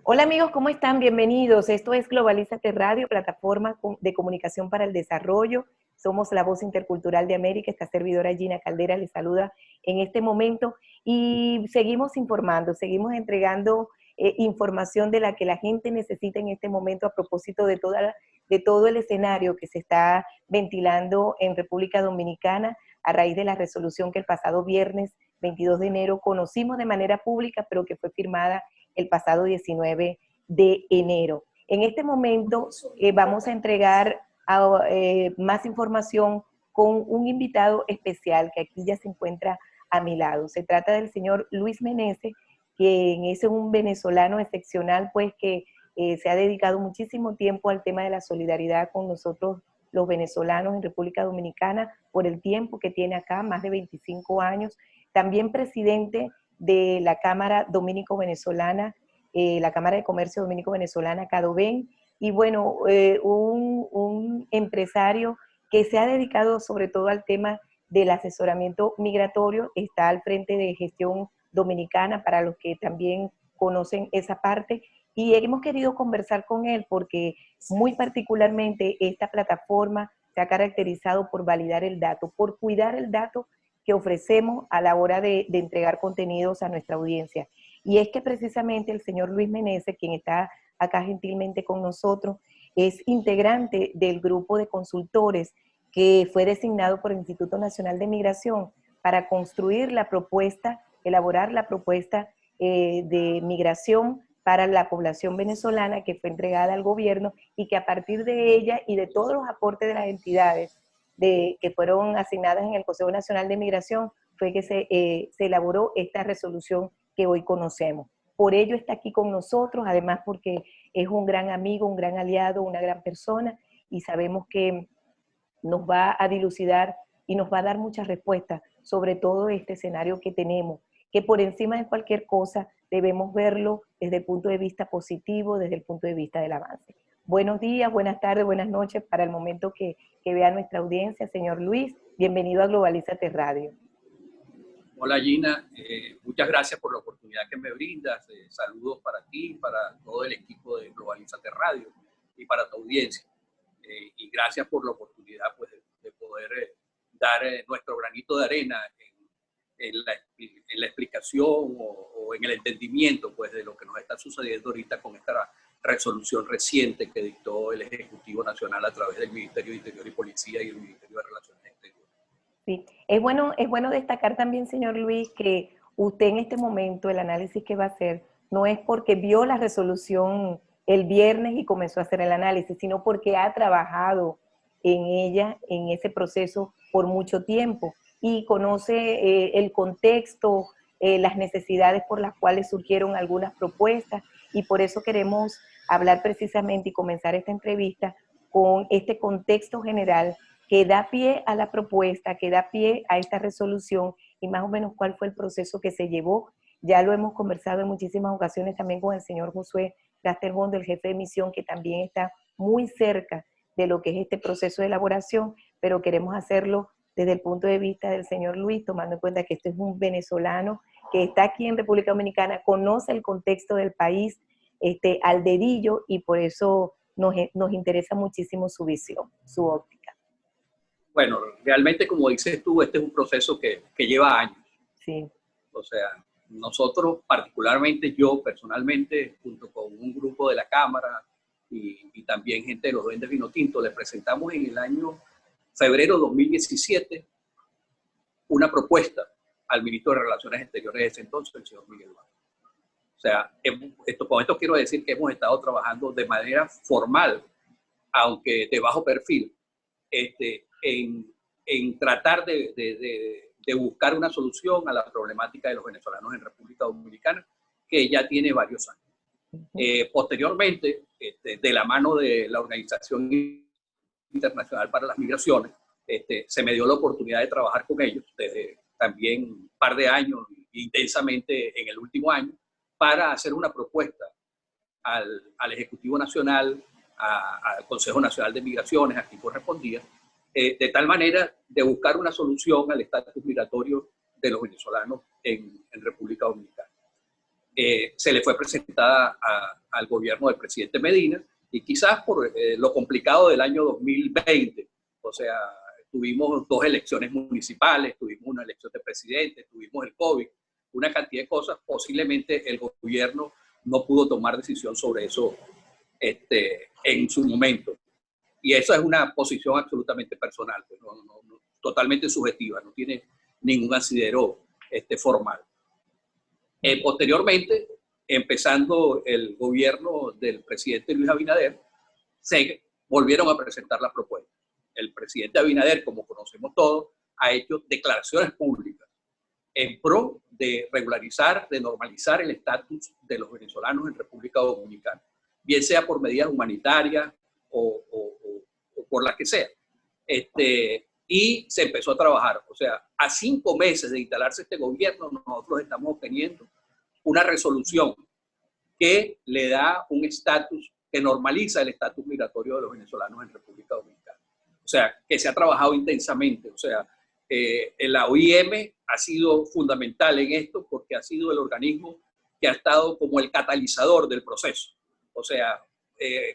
Hola amigos, ¿cómo están? Bienvenidos. Esto es Globalízate Radio, plataforma de comunicación para el desarrollo. Somos la voz intercultural de América. Esta servidora Gina Caldera les saluda en este momento y seguimos informando, seguimos entregando información de la que la gente necesita en este momento a propósito de todo el escenario que se está ventilando en República Dominicana a raíz de la resolución que el pasado viernes 22 de enero conocimos de manera pública, pero que fue firmada el pasado 19 de enero. En este momento vamos a entregar más información con un invitado especial que aquí ya se encuentra a mi lado. Se trata del señor Luis Meneses, quien es un venezolano excepcional, pues que se ha dedicado muchísimo tiempo al tema de la solidaridad con nosotros los venezolanos en República Dominicana por el tiempo que tiene acá, más de 25 años. También presidente de la Cámara Dominico-Venezolana, la Cámara de Comercio Dominico-Venezolana, CADOVEN, y bueno, un empresario que se ha dedicado sobre todo al tema del asesoramiento migratorio, está al frente de Gestión Dominicana, para los que también conocen esa parte, y hemos querido conversar con él porque muy particularmente esta plataforma se ha caracterizado por validar el dato, por cuidar el dato que ofrecemos a la hora de entregar contenidos a nuestra audiencia. Y es que precisamente el señor Luis Meneses, quien está acá gentilmente con nosotros, es integrante del grupo de consultores que fue designado por el Instituto Nacional de Migración para construir la propuesta, elaborar la propuesta de migración para la población venezolana que fue entregada al gobierno y que a partir de ella y de todos los aportes de las entidades que fueron asignadas en el Consejo Nacional de Migración fue que se elaboró esta resolución que hoy conocemos. Por ello está aquí con nosotros, además porque es un gran amigo, un gran aliado, una gran persona, y sabemos que nos va a dilucidar y nos va a dar muchas respuestas sobre todo este escenario que tenemos, que por encima de cualquier cosa debemos verlo desde el punto de vista positivo, desde el punto de vista del avance. Buenos días, buenas tardes, buenas noches para el momento que vea nuestra audiencia. Señor Luis, bienvenido a Globalízate Radio. Hola Gina, muchas gracias por la oportunidad que me brindas. Saludos para ti, para todo el equipo de Globalízate Radio y para tu audiencia. Y gracias por la oportunidad pues, de poder dar nuestro granito de arena en la explicación o en el entendimiento pues, de lo que nos está sucediendo ahorita con esta resolución reciente que dictó el Ejecutivo Nacional a través del Ministerio de Interior y Policía y el Ministerio de Relaciones Exteriores. Sí, es bueno destacar también, señor Luis, que usted en este momento, el análisis que va a hacer, no es porque vio la resolución el viernes y comenzó a hacer el análisis, sino porque ha trabajado en ella, en ese proceso, por mucho tiempo y conoce el contexto, las necesidades por las cuales surgieron algunas propuestas, y por eso queremos hablar precisamente y comenzar esta entrevista con este contexto general que da pie a la propuesta, que da pie a esta resolución y más o menos cuál fue el proceso que se llevó. Ya lo hemos conversado en muchísimas ocasiones también con el señor Josué Gasterbond, el jefe de misión, que también está muy cerca de lo que es este proceso de elaboración, pero queremos hacerlo desde el punto de vista del señor Luis, tomando en cuenta que esto es un venezolano que está aquí en República Dominicana, conoce el contexto del país al dedillo, y por eso nos interesa muchísimo su visión, su óptica. Bueno, realmente como dices tú, este es un proceso que lleva años. Sí. O sea, nosotros, particularmente yo personalmente, junto con un grupo de la Cámara y también gente de los duendes vino tinto, le presentamos en el año febrero de 2017 una propuesta al ministro de Relaciones Exteriores de ese entonces, el señor Miguel Vargas. O sea, con esto quiero decir que hemos estado trabajando de manera formal, aunque de bajo perfil, en tratar de buscar una solución a la problemática de los venezolanos en República Dominicana, que ya tiene varios años. Posteriormente, de la mano de la Organización Internacional para las Migraciones, se me dio la oportunidad de trabajar con ellos desde también un par de años, intensamente en el último año, para hacer una propuesta al Ejecutivo Nacional, al Consejo Nacional de Migraciones, a quien correspondía, de tal manera de buscar una solución al estatus migratorio de los venezolanos en República Dominicana. se le fue presentada al gobierno del presidente Medina, y quizás por lo complicado del año 2020, o sea, tuvimos 2 elecciones municipales, tuvimos una elección de presidente, tuvimos el COVID, una cantidad de cosas, posiblemente el gobierno no pudo tomar decisión sobre eso en su momento. Y esa es una posición absolutamente personal, pues, totalmente subjetiva, no tiene ningún asidero formal. Posteriormente, empezando el gobierno del presidente Luis Abinader, se volvieron a presentar las propuestas. El presidente Abinader, como conocemos todos, ha hecho declaraciones públicas en pro de regularizar, de normalizar el estatus de los venezolanos en República Dominicana, bien sea por medidas humanitarias o por las que sea. Y se empezó a trabajar. O sea, a 5 meses de instalarse este gobierno, nosotros estamos obteniendo una resolución que le da un estatus, que normaliza el estatus migratorio de los venezolanos en República Dominicana. O sea, que se ha trabajado intensamente. O sea, la OIM ha sido fundamental en esto porque ha sido el organismo que ha estado como el catalizador del proceso. O sea,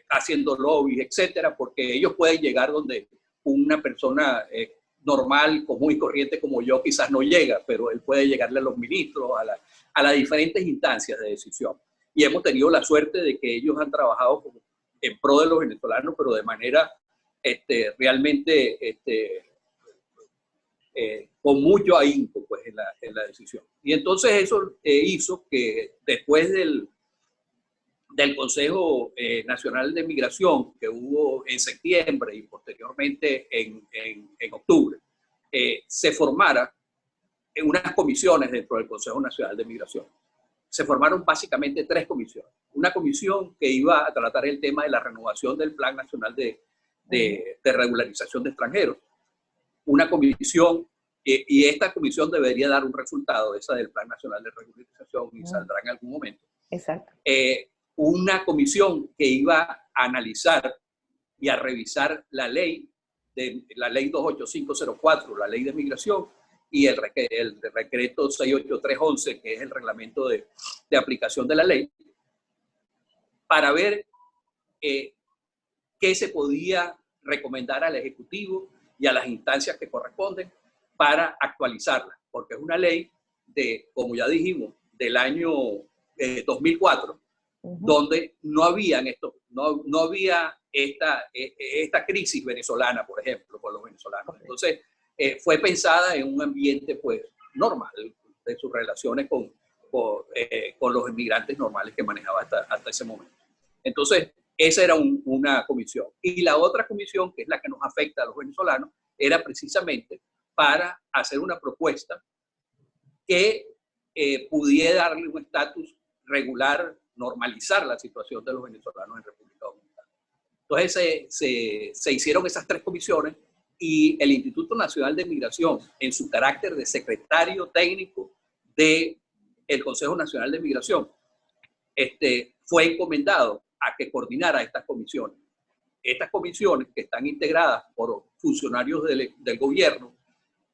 haciendo lobbies, etcétera, porque ellos pueden llegar donde una persona normal, común y corriente como yo quizás no llega, pero él puede llegarle a los ministros, a las diferentes instancias de decisión. Y hemos tenido la suerte de que ellos han trabajado en pro de los venezolanos, pero de manera realmente con mucho ahínco, pues, en la decisión. Y entonces eso hizo que después del Consejo Nacional de Migración que hubo en septiembre y posteriormente en octubre, se formara unas comisiones dentro del Consejo Nacional de Migración. Se formaron básicamente 3 comisiones. Una comisión que iba a tratar el tema de la renovación del Plan Nacional de Regularización de Extranjeros. Una comisión, y esta comisión debería dar un resultado, esa del Plan Nacional de Regularización, y saldrá en algún momento. Exacto. Una comisión que iba a analizar y a revisar la ley 28504, la ley de migración, y el decreto 68311, que es el reglamento de aplicación de la ley, para ver qué se podía recomendar al Ejecutivo y a las instancias que corresponden para actualizarla, porque es una ley como ya dijimos, del año 2004, donde no había esta crisis venezolana, por ejemplo, con los venezolanos. Entonces, fue pensada en un ambiente, pues, normal, de sus relaciones con los inmigrantes normales que manejaba hasta ese momento. Entonces, esa era una comisión. Y la otra comisión, que es la que nos afecta a los venezolanos, era precisamente para hacer una propuesta que pudiera darle un estatus regular, normalizar la situación de los venezolanos en República Dominicana. Entonces se hicieron esas 3 comisiones y el Instituto Nacional de Migración, en su carácter de secretario técnico del Consejo Nacional de Migración, fue encomendado a que coordinara estas comisiones. Estas comisiones, que están integradas por funcionarios del gobierno,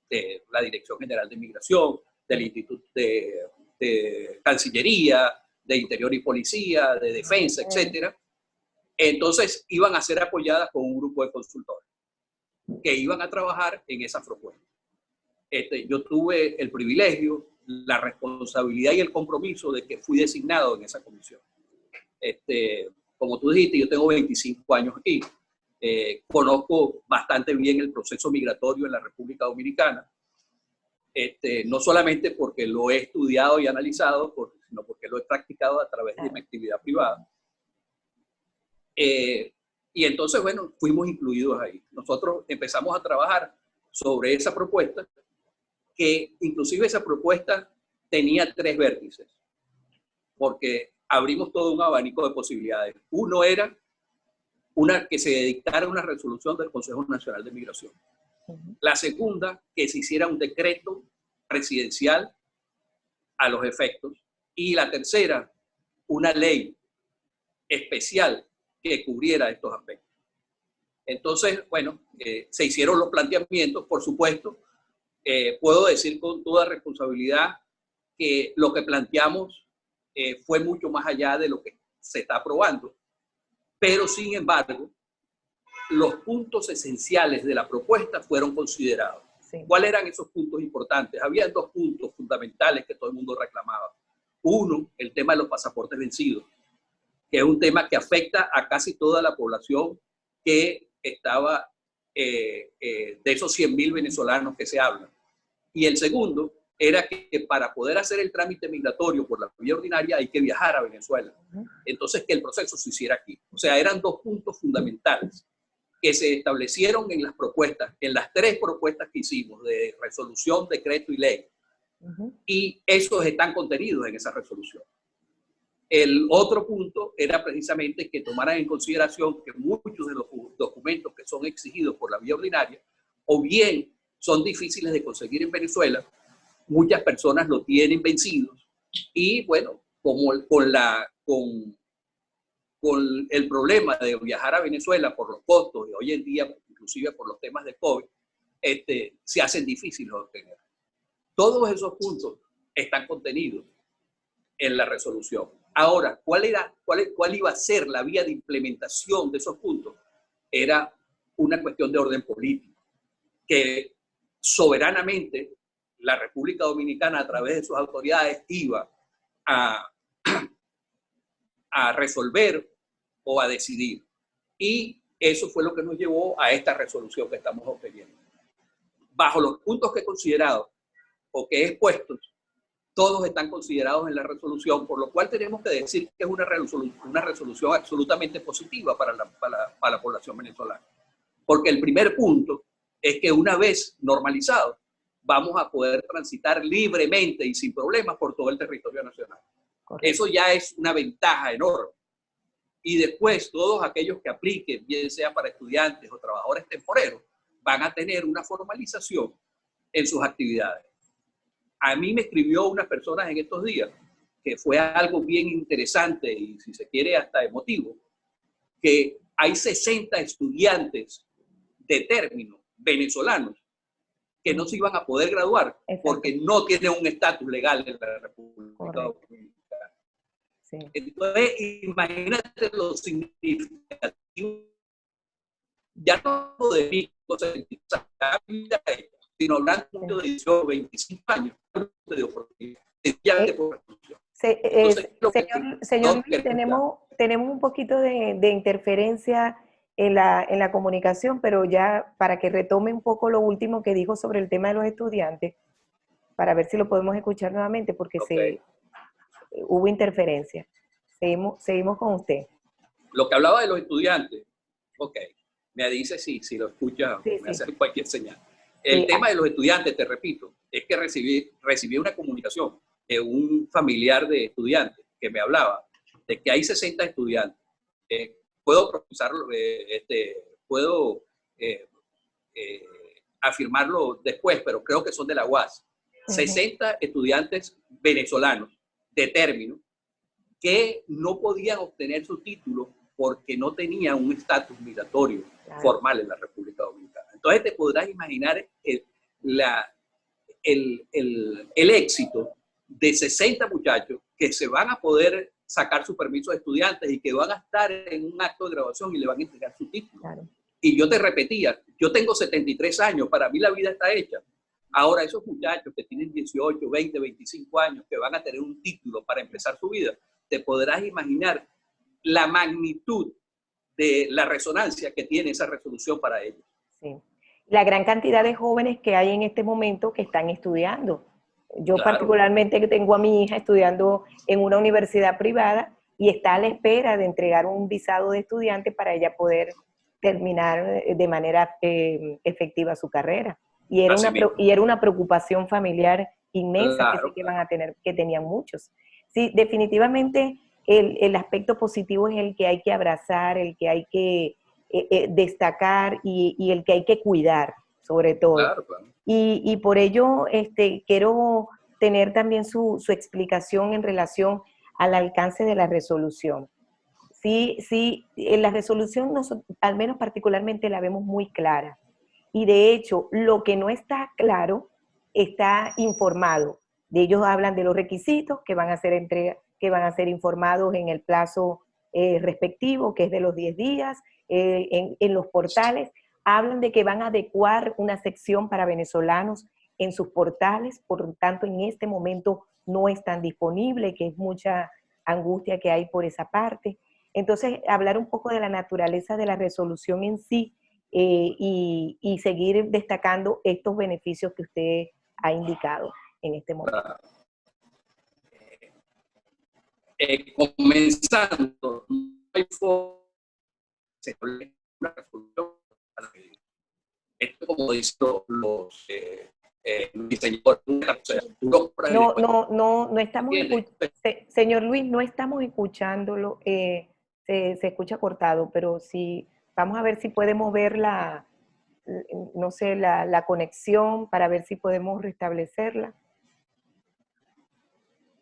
de la Dirección General de Migración, del Instituto de Cancillería, de Interior y Policía, de Defensa, etcétera. Entonces iban a ser apoyadas con un grupo de consultores que iban a trabajar en esa propuesta. Yo tuve el privilegio, la responsabilidad y el compromiso de que fui designado en esa comisión. Como tú dijiste, yo tengo 25 años aquí. Conozco bastante bien el proceso migratorio en la República Dominicana. No solamente porque lo he estudiado y analizado, sino porque lo he practicado a través de mi actividad privada. Y entonces, bueno, fuimos incluidos ahí. Nosotros empezamos a trabajar sobre esa propuesta, que inclusive esa propuesta tenía 3 vértices, porque abrimos todo un abanico de posibilidades. Uno era que se dictara una resolución del Consejo Nacional de Migración. La segunda, que se hiciera un decreto presidencial a los efectos. Y la tercera, una ley especial que cubriera estos aspectos. Entonces, bueno, se hicieron los planteamientos, por supuesto. Puedo decir con toda responsabilidad que lo que planteamos fue mucho más allá de lo que se está aprobando, pero sin embargo, los puntos esenciales de la propuesta fueron considerados. Sí. ¿Cuáles eran esos puntos importantes? Había dos puntos fundamentales que todo el mundo reclamaba. Uno, el tema de los pasaportes vencidos, que es un tema que afecta a casi toda la población que estaba de esos 100.000 venezolanos que se hablan. Y el segundo era que para poder hacer el trámite migratorio por la vía ordinaria hay que viajar a Venezuela. Entonces, que el proceso se hiciera aquí. O sea, eran dos puntos fundamentales que se establecieron en las propuestas, en las tres propuestas que hicimos de resolución, decreto y ley. Y esos están contenidos en esa resolución. El otro punto era precisamente que tomaran en consideración que muchos de los documentos que son exigidos por la vía ordinaria, o bien son difíciles de conseguir en Venezuela, muchas personas lo tienen vencidos, y bueno, como con el problema de viajar a Venezuela por los costos, y hoy en día, inclusive por los temas de COVID, se hacen difíciles de obtener. Todos esos puntos están contenidos en la resolución. Ahora, ¿cuál iba a ser la vía de implementación de esos puntos? Era una cuestión de orden político, que soberanamente la República Dominicana, a través de sus autoridades, iba a resolver o a decidir. Y eso fue lo que nos llevó a esta resolución que estamos obteniendo. Bajo los puntos que he considerado o que he expuesto, todos están considerados en la resolución, por lo cual tenemos que decir que es una resolución absolutamente positiva para la población venezolana. Porque el primer punto es que una vez normalizado, vamos a poder transitar libremente y sin problemas por todo el territorio nacional. Correcto. Eso ya es una ventaja enorme. Y después, todos aquellos que apliquen, bien sea para estudiantes o trabajadores temporeros, van a tener una formalización en sus actividades. A mí me escribió unas personas en estos días, que fue algo bien interesante y, si se quiere, hasta emotivo, que hay 60 estudiantes de término venezolanos que no se iban a poder graduar porque no tienen un estatus legal en la República Dominicana. Sí. Entonces, imagínate lo significativo, ya no de mí, sino hablando de 18, 25 años de oportunidad. Señor Luis, tenemos un poquito de interferencia en la comunicación, pero ya para que retome un poco lo último que dijo sobre el tema de los estudiantes, para ver si lo podemos escuchar nuevamente, porque hubo interferencia. Seguimos con usted. Lo que hablaba de los estudiantes, me dice si lo escucha, me hace cualquier señal. El tema de los estudiantes, te repito, es que recibí una comunicación de un familiar de estudiantes que me hablaba de que hay 60 estudiantes. Puedo procesarlo, puedo afirmarlo después, pero creo que son de la UAS. 60 estudiantes venezolanos de término que no podían obtener su título porque no tenían un estatus migratorio formal en la República Dominicana. Entonces te podrás imaginar el éxito de 60 muchachos que se van a poder sacar su permiso de estudiantes y que van a estar en un acto de graduación y le van a entregar su título. Claro. Y yo te repetía, yo tengo 73 años, para mí la vida está hecha. Ahora esos muchachos que tienen 18, 20, 25 años, que van a tener un título para empezar su vida, te podrás imaginar la magnitud de la resonancia que tiene esa resolución para ellos. Sí. La gran cantidad de jóvenes que hay en este momento que están estudiando. Yo particularmente tengo a mi hija estudiando en una universidad privada y está a la espera de entregar un visado de estudiante para ella poder terminar de manera efectiva su carrera. Y era una preocupación familiar inmensa que sí que van a tener, que tenían muchos. Sí, definitivamente el aspecto positivo es el que hay que abrazar, el que hay que destacar y el que hay que cuidar, sobre todo. Claro. Y por ello quiero tener también su explicación en relación al alcance de la resolución. Sí, en la resolución, al menos particularmente, la vemos muy clara. Y de hecho, lo que no está claro está informado. De ellos hablan de los requisitos que van a ser que van a ser informados en el plazo respectivo, que es de los 10 días, en los portales. Hablan de que van a adecuar una sección para venezolanos en sus portales, por lo tanto en este momento no están disponibles, que es mucha angustia que hay por esa parte. Entonces, hablar un poco de la naturaleza de la resolución en sí y seguir destacando estos beneficios que usted ha indicado en este momento. Comenzando, no hay una resolución. Esto, como dicen los diseñadores, no estamos escuchando. Señor Luis, no estamos escuchándolo. Se escucha cortado, pero sí, vamos a ver si podemos ver no sé, la conexión para ver si podemos restablecerla.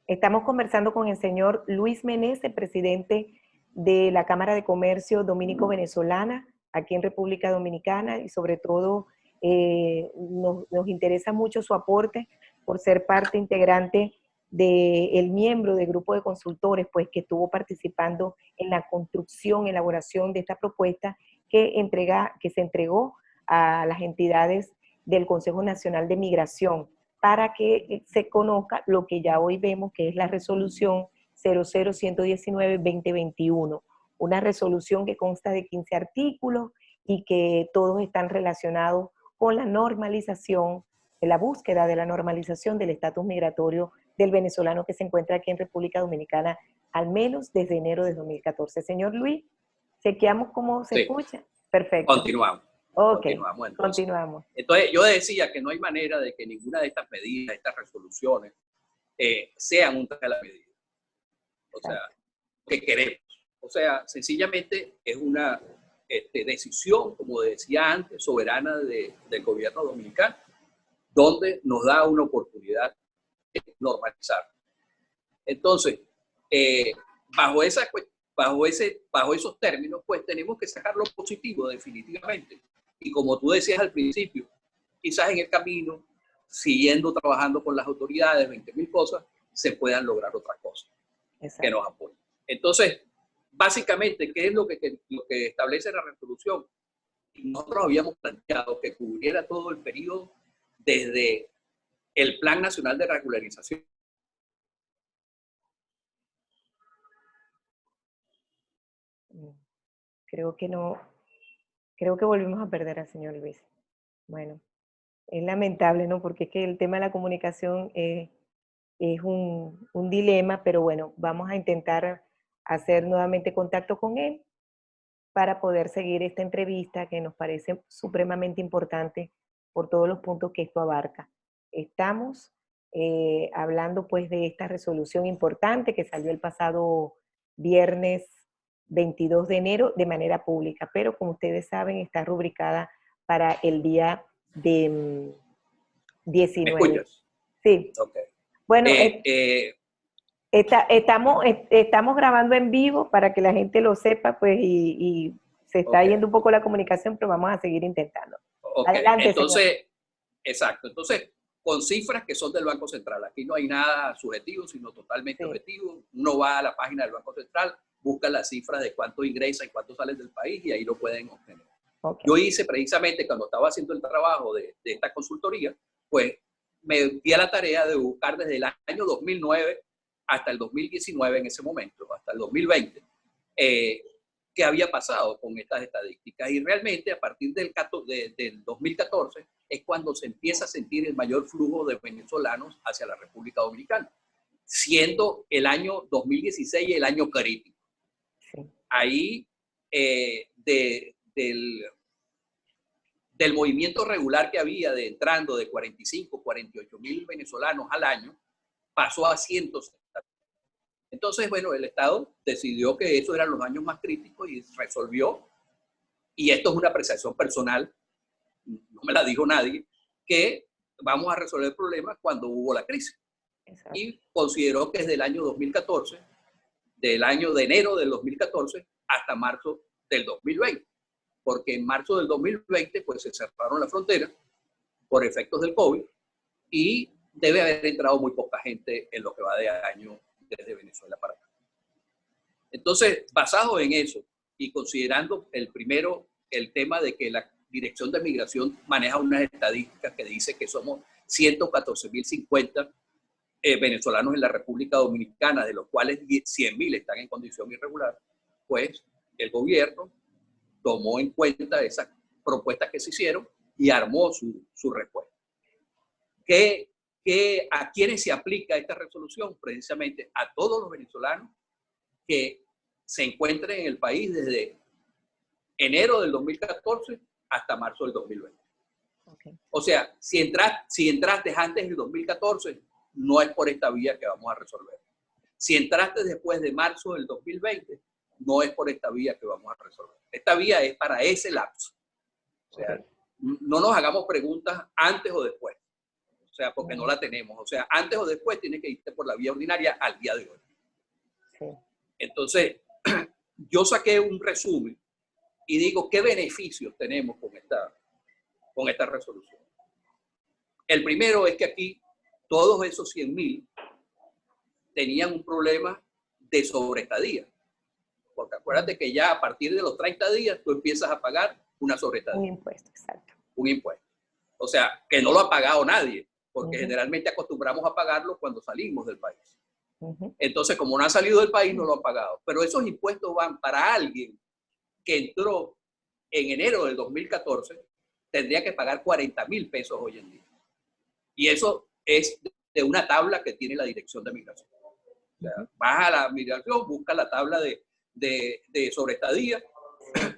Estamos conversando con el señor Luis Meneses, presidente de la Cámara de Comercio Dominico-Venezolana, aquí en República Dominicana, y sobre todo nos interesa mucho su aporte por ser parte integrante del miembro del grupo de consultores, pues que estuvo participando en la construcción, elaboración de esta propuesta que se entregó a las entidades del Consejo Nacional de Migración, para que se conozca lo que ya hoy vemos, que es la resolución 00119-2021, una resolución que consta de 15 artículos y que todos están relacionados con la normalización, la búsqueda de la normalización del estatus migratorio del venezolano que se encuentra aquí en República Dominicana, al menos desde enero de 2014. Señor Luis, ¿chequeamos cómo se escucha? Perfecto. Continuamos. Ok, Continuamos. Entonces, yo decía que no hay manera de que ninguna de estas medidas, estas resoluciones, sean un traje a la medida. O sea, que queremos. O sea, sencillamente es una decisión, como decía antes, soberana del gobierno dominicano, donde nos da una oportunidad de normalizar. Entonces, bajo esos términos, pues tenemos que sacar lo positivo definitivamente. Y como tú decías al principio, quizás en el camino, siguiendo trabajando con las autoridades, 20.000 cosas, se puedan lograr otras cosas. Exacto. Que nos apoyen. Entonces, básicamente, ¿qué es lo que establece la resolución? Nosotros habíamos planteado que cubriera todo el periodo desde el Plan Nacional de Regularización. Creo que no, creo que volvimos a perder al señor Luis. Bueno, es lamentable, ¿no? Porque es que el tema de la comunicación es un dilema, pero bueno, vamos a intentar hacer nuevamente contacto con él para poder seguir esta entrevista que nos parece supremamente importante por todos los puntos que esto abarca. Estamos hablando pues de esta resolución importante que salió el pasado viernes 22 de enero de manera pública, pero como ustedes saben está rubricada para el día de 19. ¿Me escuchas? Sí. Okay. Bueno, estamos grabando en vivo para que la gente lo sepa, pues, y se está yendo un poco la comunicación, pero vamos a seguir intentando. Okay. Adelante, entonces, señor. Exacto. Entonces, con cifras que son del Banco Central. Aquí no hay nada subjetivo, sino totalmente objetivo. Uno va a la página del Banco Central, busca las cifras de cuánto ingresa y cuánto sale del país y ahí lo pueden obtener. Okay. Yo hice precisamente cuando estaba haciendo el trabajo de esta consultoría, pues me di a la tarea de buscar desde el año 2009 hasta el 2019 en ese momento, hasta el 2020, qué había pasado con estas estadísticas. Y realmente a partir del 2014 es cuando se empieza a sentir el mayor flujo de venezolanos hacia la República Dominicana, siendo el año 2016 el año crítico. Sí. Ahí del movimiento regular que había entrando de 45, 48 mil venezolanos al año, pasó a 170. Entonces, bueno, el Estado decidió que esos eran los años más críticos y resolvió, y esto es una apreciación personal, no me la dijo nadie, que vamos a resolver el problema cuando hubo la crisis. Exacto. Y consideró que desde el año 2014, del año de enero del 2014 hasta marzo del 2020, porque en marzo del 2020 pues se cerraron las fronteras por efectos del COVID y debe haber entrado muy poca gente en lo que va de año desde Venezuela para acá. Entonces, basado en eso y considerando el tema de que la Dirección de Migración maneja unas estadísticas que dice que somos 114.050 venezolanos en la República Dominicana, de los cuales 100.000 están en condición irregular, pues el gobierno tomó en cuenta esas propuestas que se hicieron y armó su respuesta. ¿A quiénes se aplica esta resolución? Precisamente a todos los venezolanos que se encuentren en el país desde enero del 2014 hasta marzo del 2020. Okay. O sea, si entraste antes del 2014, no es por esta vía que vamos a resolver. Si entraste después de marzo del 2020, no es por esta vía que vamos a resolver. Esta vía es para ese lapso. O sea, okay, no nos hagamos preguntas antes o después. O sea, porque no la tenemos. O sea, antes o después tienes que irte por la vía ordinaria al día de hoy. Sí. Entonces, yo saqué un resumen y digo, ¿qué beneficios tenemos con esta resolución? El primero es que aquí todos esos 100.000 tenían un problema de sobreestadía. Porque acuérdate que ya a partir de los 30 días tú empiezas a pagar una sobreestadía. Un impuesto, exacto. Un impuesto. O sea, que no lo ha pagado nadie, porque generalmente acostumbramos a pagarlo cuando salimos del país. Entonces, como no ha salido del país, no lo han pagado. Pero esos impuestos van para alguien que entró en enero del 2014, tendría que pagar 40.000 pesos hoy en día. Y eso es de una tabla que tiene la Dirección de Migración. O sea, vas a la migración, busca la tabla de sobreestadía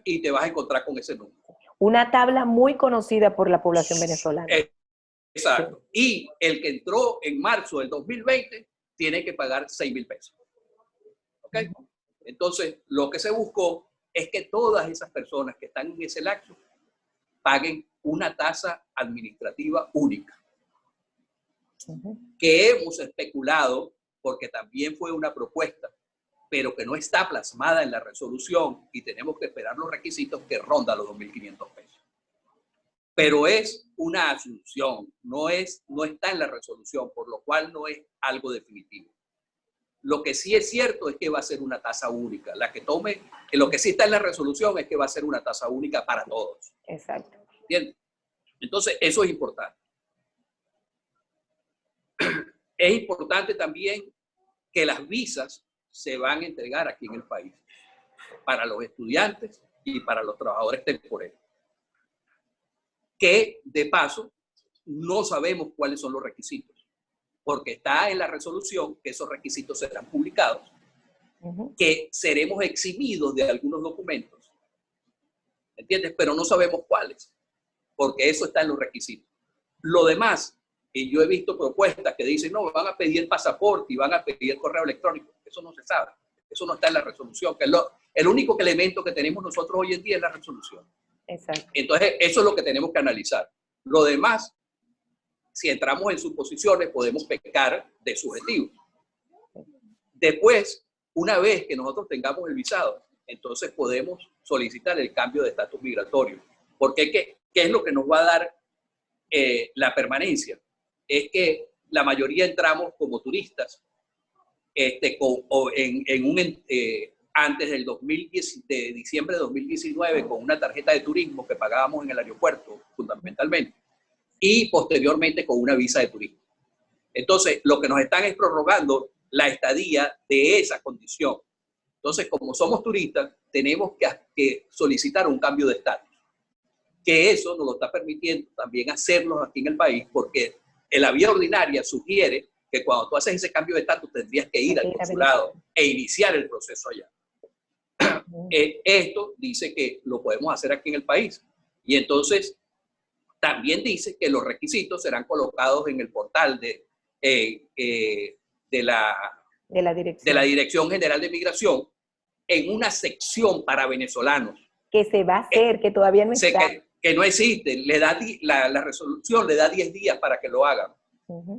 y te vas a encontrar con ese número. Una tabla muy conocida por la población venezolana. Exacto. Y el que entró en marzo del 2020 tiene que pagar 6.000 pesos. ¿Ok? Entonces, lo que se buscó es que todas esas personas que están en ese lapso paguen una tasa administrativa única. Que hemos especulado, porque también fue una propuesta, pero que no está plasmada en la resolución y tenemos que esperar los requisitos, que ronda los 2.500 pesos. Pero es una asunción, no está en la resolución, por lo cual no es algo definitivo. Lo que sí es cierto es que va a ser una tasa única. Lo que sí está en la resolución es que va a ser una tasa única para todos. Exacto. ¿Entiendes? Entonces, eso es importante. Es importante también que las visas se van a entregar aquí en el país para los estudiantes y para los trabajadores temporeros. Que, de paso, no sabemos cuáles son los requisitos, porque está en la resolución que esos requisitos serán publicados, que seremos eximidos de algunos documentos, ¿entiendes? Pero no sabemos cuáles, porque eso está en los requisitos. Lo demás, y yo he visto propuestas que dicen, no, van a pedir el pasaporte y van a pedir el correo electrónico. Eso no se sabe, eso no está en la resolución, que es el único elemento que tenemos nosotros hoy en día es la resolución. Exacto. Entonces, eso es lo que tenemos que analizar. Lo demás, si entramos en suposiciones, podemos pecar de subjetivos. Después, una vez que nosotros tengamos el visado, entonces podemos solicitar el cambio de estatus migratorio. Porque ¿qué es lo que nos va a dar la permanencia? Es que la mayoría entramos como turistas antes del de diciembre de 2019 con una tarjeta de turismo que pagábamos en el aeropuerto, fundamentalmente, y posteriormente con una visa de turismo. Entonces, lo que nos están es prorrogando la estadía de esa condición. Entonces, como somos turistas, tenemos que solicitar un cambio de estatus, que eso nos lo está permitiendo también hacerlo aquí en el país, porque la vía ordinaria sugiere que cuando tú haces ese cambio de estatus tendrías que ir al consulado e iniciar el proceso allá. Esto dice que lo podemos hacer aquí en el país. Y entonces también dice que los requisitos serán colocados en el portal de la Dirección General de Migración en una sección para venezolanos. Que se va a hacer, que todavía no está. Que no existe. La resolución le da 10 días para que lo hagan.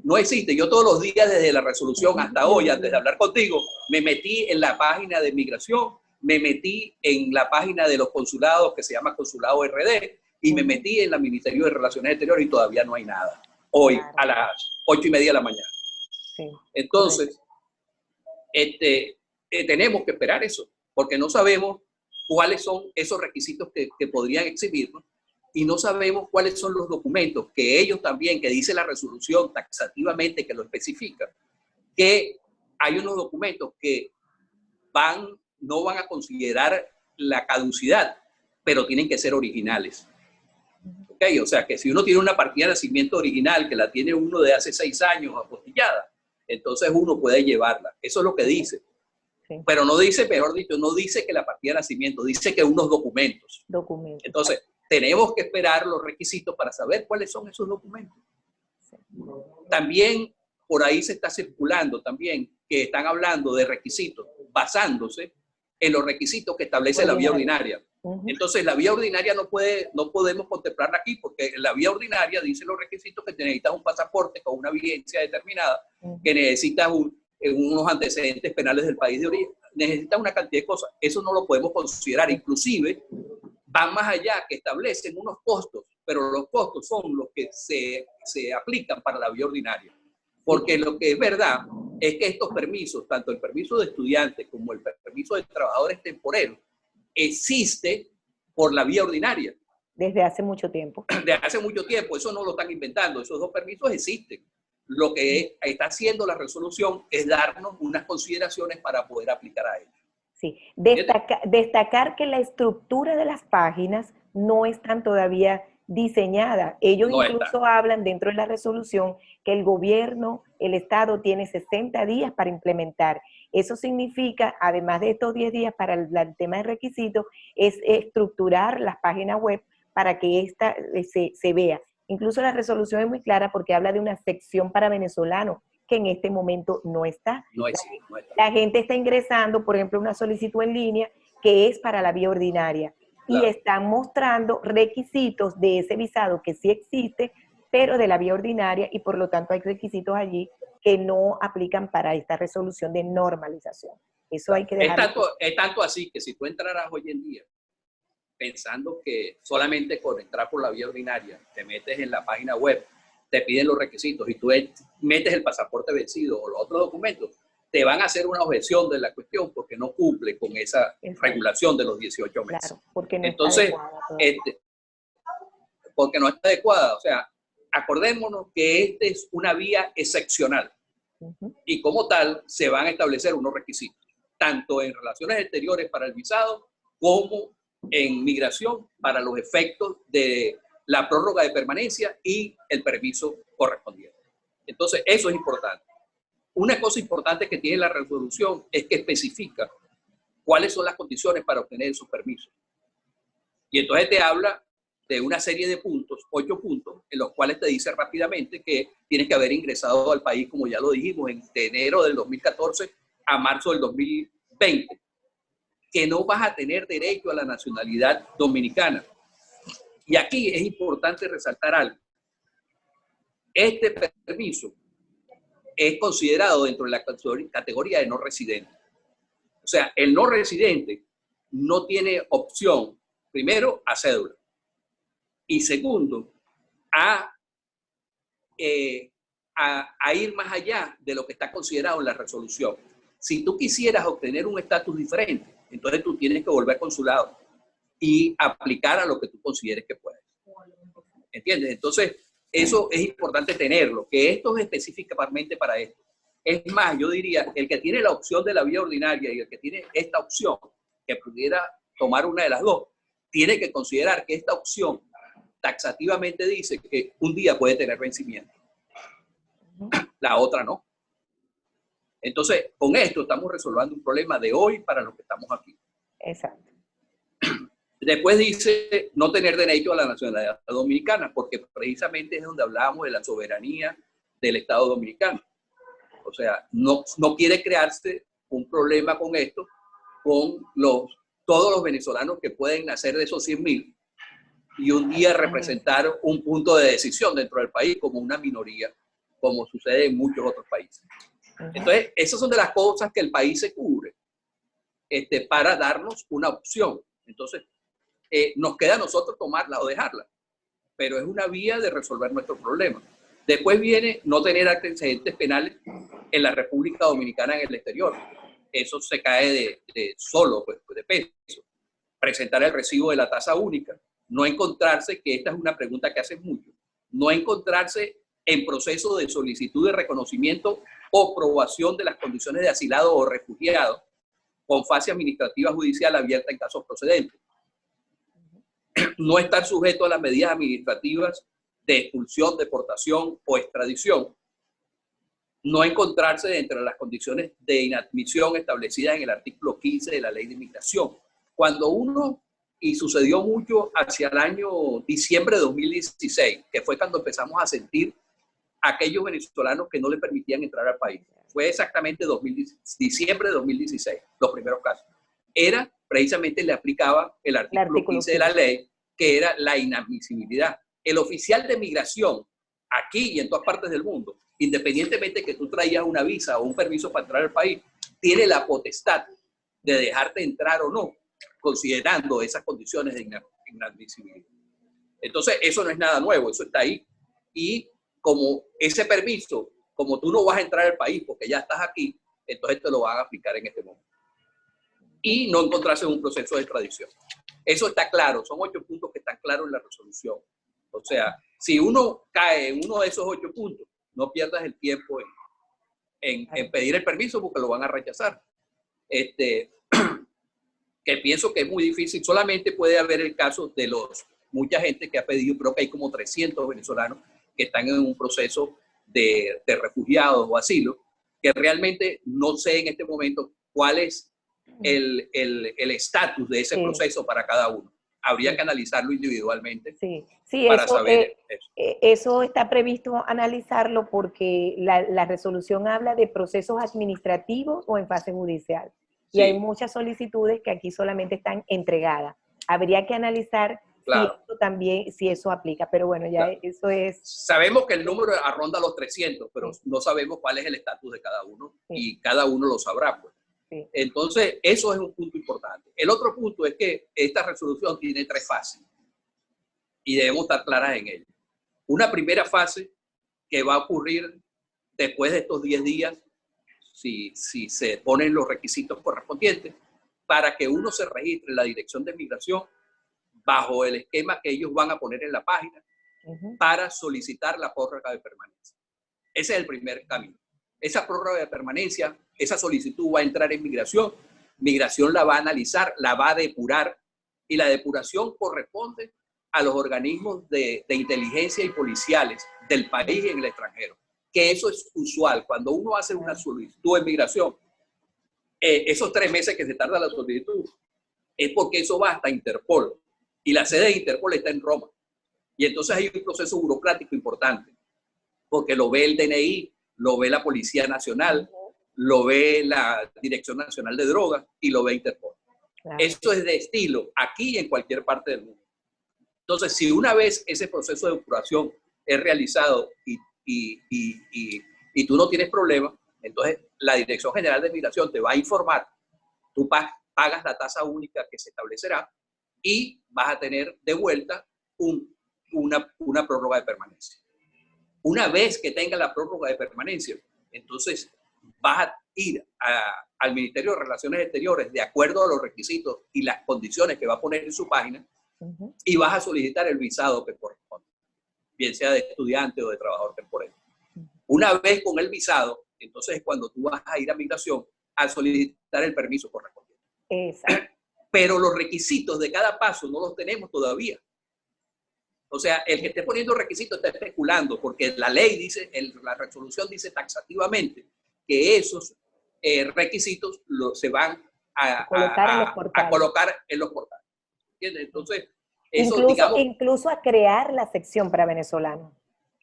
No existe. Yo todos los días desde la resolución hasta hoy, antes de hablar contigo, me metí en la página de migración, me metí en la página de los consulados que se llama Consulado RD y me metí en el Ministerio de Relaciones Exteriores y todavía no hay nada. Hoy a las 8:30 de la mañana. Sí. Entonces, tenemos que esperar eso, porque no sabemos cuáles son esos requisitos que podrían exhibirnos y no sabemos cuáles son los documentos que ellos también, que dice la resolución taxativamente que lo especifica, que hay unos documentos que no van a considerar la caducidad, pero tienen que ser originales. ¿Okay? O sea, que si uno tiene una partida de nacimiento original, que la tiene uno de hace 6 años apostillada, entonces uno puede llevarla. Eso es lo que dice. Sí. Pero no dice, mejor dicho, no dice que la partida de nacimiento, dice que unos documentos. Entonces, tenemos que esperar los requisitos para saber cuáles son esos documentos. Sí. También por ahí se está circulando también que están hablando de requisitos basándose en los requisitos que establece la vía ordinaria. Entonces, la vía ordinaria no podemos contemplarla aquí porque la vía ordinaria dice los requisitos que necesitas un pasaporte con una vigencia determinada, que necesitas unos antecedentes penales del país de origen, necesitas una cantidad de cosas. Eso no lo podemos considerar. Inclusive, van más allá, que establecen unos costos, pero los costos son los que se aplican para la vía ordinaria. Porque lo que es verdad es que estos permisos, tanto el permiso de estudiantes como el permiso de trabajadores temporeros, existe por la vía ordinaria. Desde hace mucho tiempo. Desde hace mucho tiempo, eso no lo están inventando, esos dos permisos existen. Lo que está haciendo la resolución es darnos unas consideraciones para poder aplicar a ellos. Sí, destacar que la estructura de las páginas no están todavía diseñada. Ellos no incluso hablan dentro de la resolución que el gobierno, el Estado tiene 60 días para implementar. Eso significa, además de estos 10 días para el tema de requisitos, es estructurar las páginas web para que esta se vea. Incluso la resolución es muy clara porque habla de una sección para venezolanos que en este momento no está. No está. La gente está ingresando, por ejemplo, una solicitud en línea que es para la vía ordinaria. Claro. Y están mostrando requisitos de ese visado que sí existe, pero de la vía ordinaria, y por lo tanto hay requisitos allí que no aplican para esta resolución de normalización. Eso hay que dejarlo. Es tanto así que si tú entraras hoy en día pensando que solamente con entrar por la vía ordinaria te metes en la página web, te piden los requisitos y tú metes el pasaporte vencido o los otros documentos, te van a hacer una objeción de la cuestión porque no cumple con esa regulación de los 18 meses. Claro, porque no entonces, está adecuada, porque no está adecuada. O sea, acordémonos que esta es una vía excepcional y como tal se van a establecer unos requisitos, tanto en relaciones exteriores para el visado como en migración para los efectos de la prórroga de permanencia y el permiso correspondiente. Entonces, eso es importante. Una cosa importante que tiene la resolución es que especifica cuáles son las condiciones para obtener esos permisos. Y entonces te habla de una serie de puntos, 8 puntos, en los cuales te dice rápidamente que tienes que haber ingresado al país, como ya lo dijimos, de enero del 2014 a marzo del 2020, que no vas a tener derecho a la nacionalidad dominicana. Y aquí es importante resaltar algo. Este permiso es considerado dentro de la categoría de no residente. O sea, el no residente no tiene opción, primero, a cédula. Y segundo, a ir más allá de lo que está considerado en la resolución. Si tú quisieras obtener un estatus diferente, entonces tú tienes que volver al consulado y aplicar a lo que tú consideres que puedes. ¿Entiendes? Entonces, eso es importante tenerlo, que esto es específicamente para esto. Es más, yo diría, el que tiene la opción de la vía ordinaria y el que tiene esta opción, que pudiera tomar una de las dos, tiene que considerar que esta opción taxativamente dice que un día puede tener vencimiento. La otra no. Entonces, con esto estamos resolviendo un problema de hoy para los que estamos aquí. Exacto. Después dice no tener derecho a la nacionalidad dominicana, porque precisamente es donde hablábamos de la soberanía del Estado dominicano. O sea, no quiere crearse un problema con esto, con todos los venezolanos que pueden nacer de esos 100.000 y un día representar un punto de decisión dentro del país como una minoría, como sucede en muchos otros países. Entonces, esas son de las cosas que el país se cubre para darnos una opción. Entonces, nos queda a nosotros tomarla o dejarla, pero es una vía de resolver nuestro problema. Después viene no tener antecedentes penales en la República Dominicana en el exterior. eso se cae de solo, pues, de peso. Presentar el recibo de la tasa única, no encontrarse, que esta es una pregunta que hacen mucho, no encontrarse en proceso de solicitud de reconocimiento o aprobación de las condiciones de asilado o refugiado con fase administrativa judicial abierta en casos procedentes. No estar sujeto a las medidas administrativas de expulsión, deportación o extradición. No encontrarse entre las condiciones de inadmisión establecidas en el artículo 15 de la Ley de Inmigración. Cuando uno, y sucedió mucho hacia el año diciembre de 2016, que fue cuando empezamos a sentir aquellos venezolanos que no le permitían entrar al país. Fue exactamente diciembre de 2016, los primeros casos. Era, precisamente le aplicaba el artículo 15 de la ley, que era la inadmisibilidad. El oficial de migración, aquí y en todas partes del mundo, independientemente que tú traigas una visa o un permiso para entrar al país, tiene la potestad de dejarte entrar o no, considerando esas condiciones de inadmisibilidad. Entonces, eso no es nada nuevo, eso está ahí. Y como ese permiso, como tú no vas a entrar al país porque ya estás aquí, entonces te lo van a aplicar en este momento. Y no encontrarse en un proceso de extradición. Eso está claro, son 8 puntos que están claros en la resolución. O sea, si uno cae en uno de esos 8 puntos, no pierdas el tiempo en pedir el permiso porque lo van a rechazar. Que pienso que es muy difícil. Solamente puede haber el caso de mucha gente que ha pedido, creo que hay como 300 venezolanos que están en un proceso de refugiados o asilo, que realmente no sé en este momento cuál es el estatus de ese proceso para cada uno. Habría que analizarlo individualmente para saber eso. Eso está previsto analizarlo porque la resolución habla de procesos administrativos o en fase judicial. Y hay muchas solicitudes que aquí solamente están entregadas. Habría que analizar si eso aplica, pero bueno, ya eso es... Sabemos que el número ronda los 300, pero no sabemos cuál es el estatus de cada uno y cada uno lo sabrá, pues. Entonces, eso es un punto importante. El otro punto es que esta resolución tiene 3 fases y debemos estar claras en ello. Una primera fase que va a ocurrir después de estos 10 días, si se ponen los requisitos correspondientes, para que uno se registre en la Dirección de Migración bajo el esquema que ellos van a poner en la página para solicitar la prórroga de permanencia. Ese es el primer camino. Esa prórroga de permanencia, esa solicitud va a entrar en migración, migración la va a analizar, la va a depurar y la depuración corresponde a los organismos de inteligencia y policiales del país y en el extranjero, que eso es usual. Cuando uno hace una solicitud de migración, esos 3 meses que se tarda la solicitud, es porque eso va hasta Interpol y la sede de Interpol está en Roma. Y entonces hay un proceso burocrático importante, porque lo ve el DNI, lo ve la Policía Nacional, lo ve la Dirección Nacional de Drogas y lo ve Interpol. Claro. Esto es de estilo aquí y en cualquier parte del mundo. Entonces, si una vez ese proceso de depuración es realizado y tú no tienes problema, entonces la Dirección General de Migración te va a informar, tú pagas la tasa única que se establecerá y vas a tener de vuelta una prórroga de permanencia. Una vez que tenga la prórroga de permanencia, entonces vas a ir al Ministerio de Relaciones Exteriores de acuerdo a los requisitos y las condiciones que va a poner en su página y vas a solicitar el visado que corresponde, bien sea de estudiante o de trabajador temporal. Una vez con el visado, entonces es cuando tú vas a ir a migración a solicitar el permiso correspondiente. Exacto. Pero los requisitos de cada paso no los tenemos todavía. O sea, el que esté poniendo requisitos está especulando, porque la ley dice, la resolución dice taxativamente que esos requisitos se van a colocar en los portales. ¿Entiendes? Entonces, eso, incluso a crear la sección para venezolanos.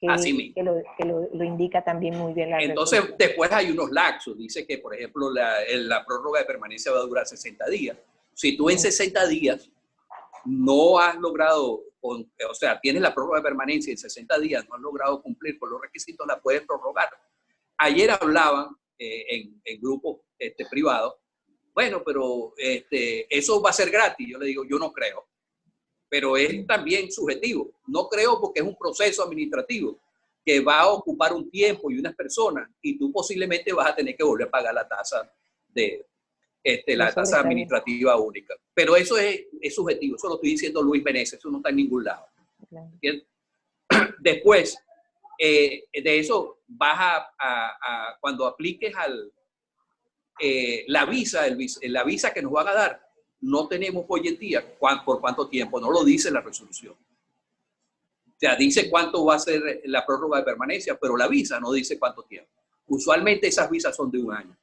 Así mismo. Que lo indica también muy bien la Entonces, resolución. después hay unos lapsos. Dice que, por ejemplo, la prórroga de permanencia va a durar 60 días. Si tú en 60 días no has logrado, o sea, tienes la prórroga de permanencia y en 60 días no has logrado cumplir con los requisitos, la puedes prorrogar. Ayer hablaban en grupos privados, bueno, pero eso va a ser gratis. Yo le digo, yo no creo. Pero es también subjetivo. No creo porque es un proceso administrativo que va a ocupar un tiempo y unas personas y tú posiblemente vas a tener que volver a pagar la tasa de la tasa administrativa única. Pero eso es subjetivo, eso lo estoy diciendo Luis Meneses, eso no está en ningún lado. Claro. Después, de eso vas cuando apliques la visa que nos van a dar, no tenemos hoy en día por cuánto tiempo, no lo dice la resolución. O sea, dice cuánto va a ser la prórroga de permanencia, pero la visa no dice cuánto tiempo. Usualmente esas visas son de 1 año.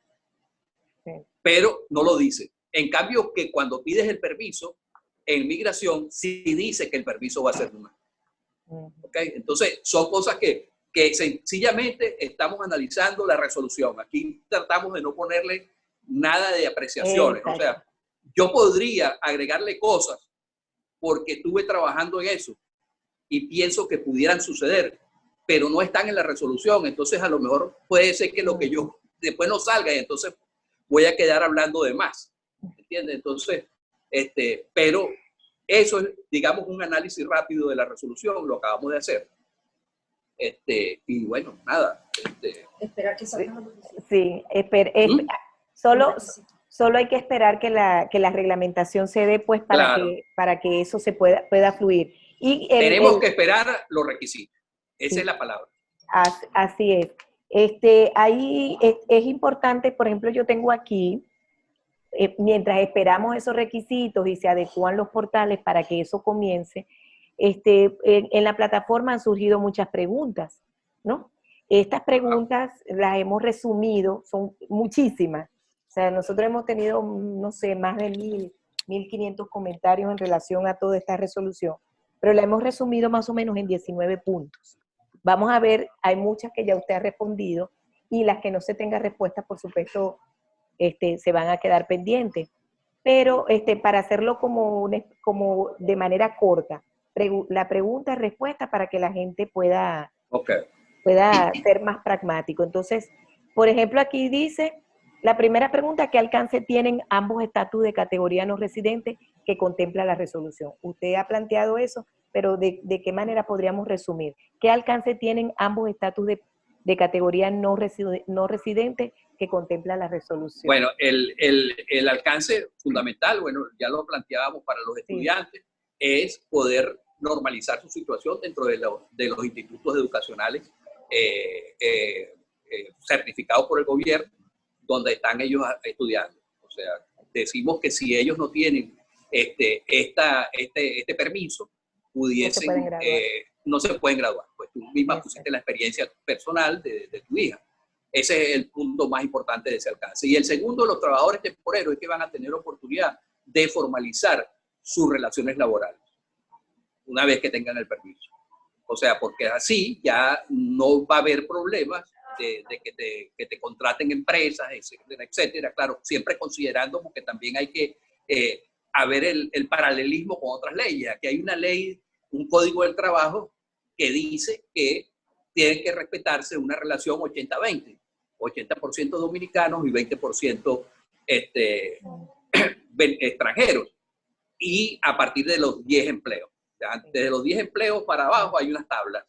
Sí. Pero no lo dice. En cambio, que cuando pides el permiso, en migración sí dice que el permiso va a ser de 1 año. ¿Okay? Entonces, son cosas que sencillamente estamos analizando la resolución. Aquí tratamos de no ponerle nada de apreciaciones. Exacto. O sea, yo podría agregarle cosas porque estuve trabajando en eso y pienso que pudieran suceder, pero no están en la resolución. Entonces, a lo mejor puede ser que lo que yo después no salga y entonces voy a quedar hablando de más. ¿Entiendes? Entonces, pero eso es, digamos, un análisis rápido de la resolución, lo acabamos de hacer. Y bueno, nada. Esperar que salga la noticia. Sí, solo hay que esperar que la reglamentación se dé, pues, para que eso se pueda fluir. Y tenemos que esperar los requisitos. Esa es la palabra. Así es. Ahí es importante, por ejemplo, yo tengo aquí, mientras esperamos esos requisitos y se adecúan los portales para que eso comience, en la plataforma han surgido muchas preguntas, ¿no? Estas preguntas las hemos resumido, son muchísimas. O sea, nosotros hemos tenido, no sé, más de 1.500 comentarios en relación a toda esta resolución, pero la hemos resumido más o menos en 19 puntos. Vamos a ver, hay muchas que ya usted ha respondido y las que no se tenga respuesta, por supuesto, se van a quedar pendientes. Pero para hacerlo como de manera corta, la pregunta y respuesta para que la gente pueda ser más pragmático. Entonces, por ejemplo, aquí dice, la primera pregunta, ¿qué alcance tienen ambos estatus de categoría no residente que contempla la resolución? Usted ha planteado eso, pero ¿de qué manera podríamos resumir? ¿Qué alcance tienen ambos estatus de categoría no residente que contempla la resolución? Bueno, el alcance fundamental, bueno, ya lo planteábamos para los estudiantes, es poder normalizar su situación dentro de los institutos educacionales certificados por el gobierno, donde están ellos estudiando. O sea, decimos que si ellos no tienen este permiso, pudiesen, no se pueden graduar. Pues tú misma pusiste la experiencia personal de tu hija. Ese es el punto más importante de ese alcance. Y el segundo, los trabajadores temporeros, es que van a tener oportunidad de formalizar sus relaciones laborales una vez que tengan el permiso. O sea, porque así ya no va a haber problemas de que te contraten empresas, etcétera, etcétera. Claro, siempre considerando, porque también hay que haber el paralelismo con otras leyes. Aquí hay una ley, un código del trabajo que dice que tiene que respetarse una relación 80-20, 80% dominicanos y 20% extranjeros, y a partir de los 10 empleos. O sea, desde los 10 empleos para abajo hay unas tablas.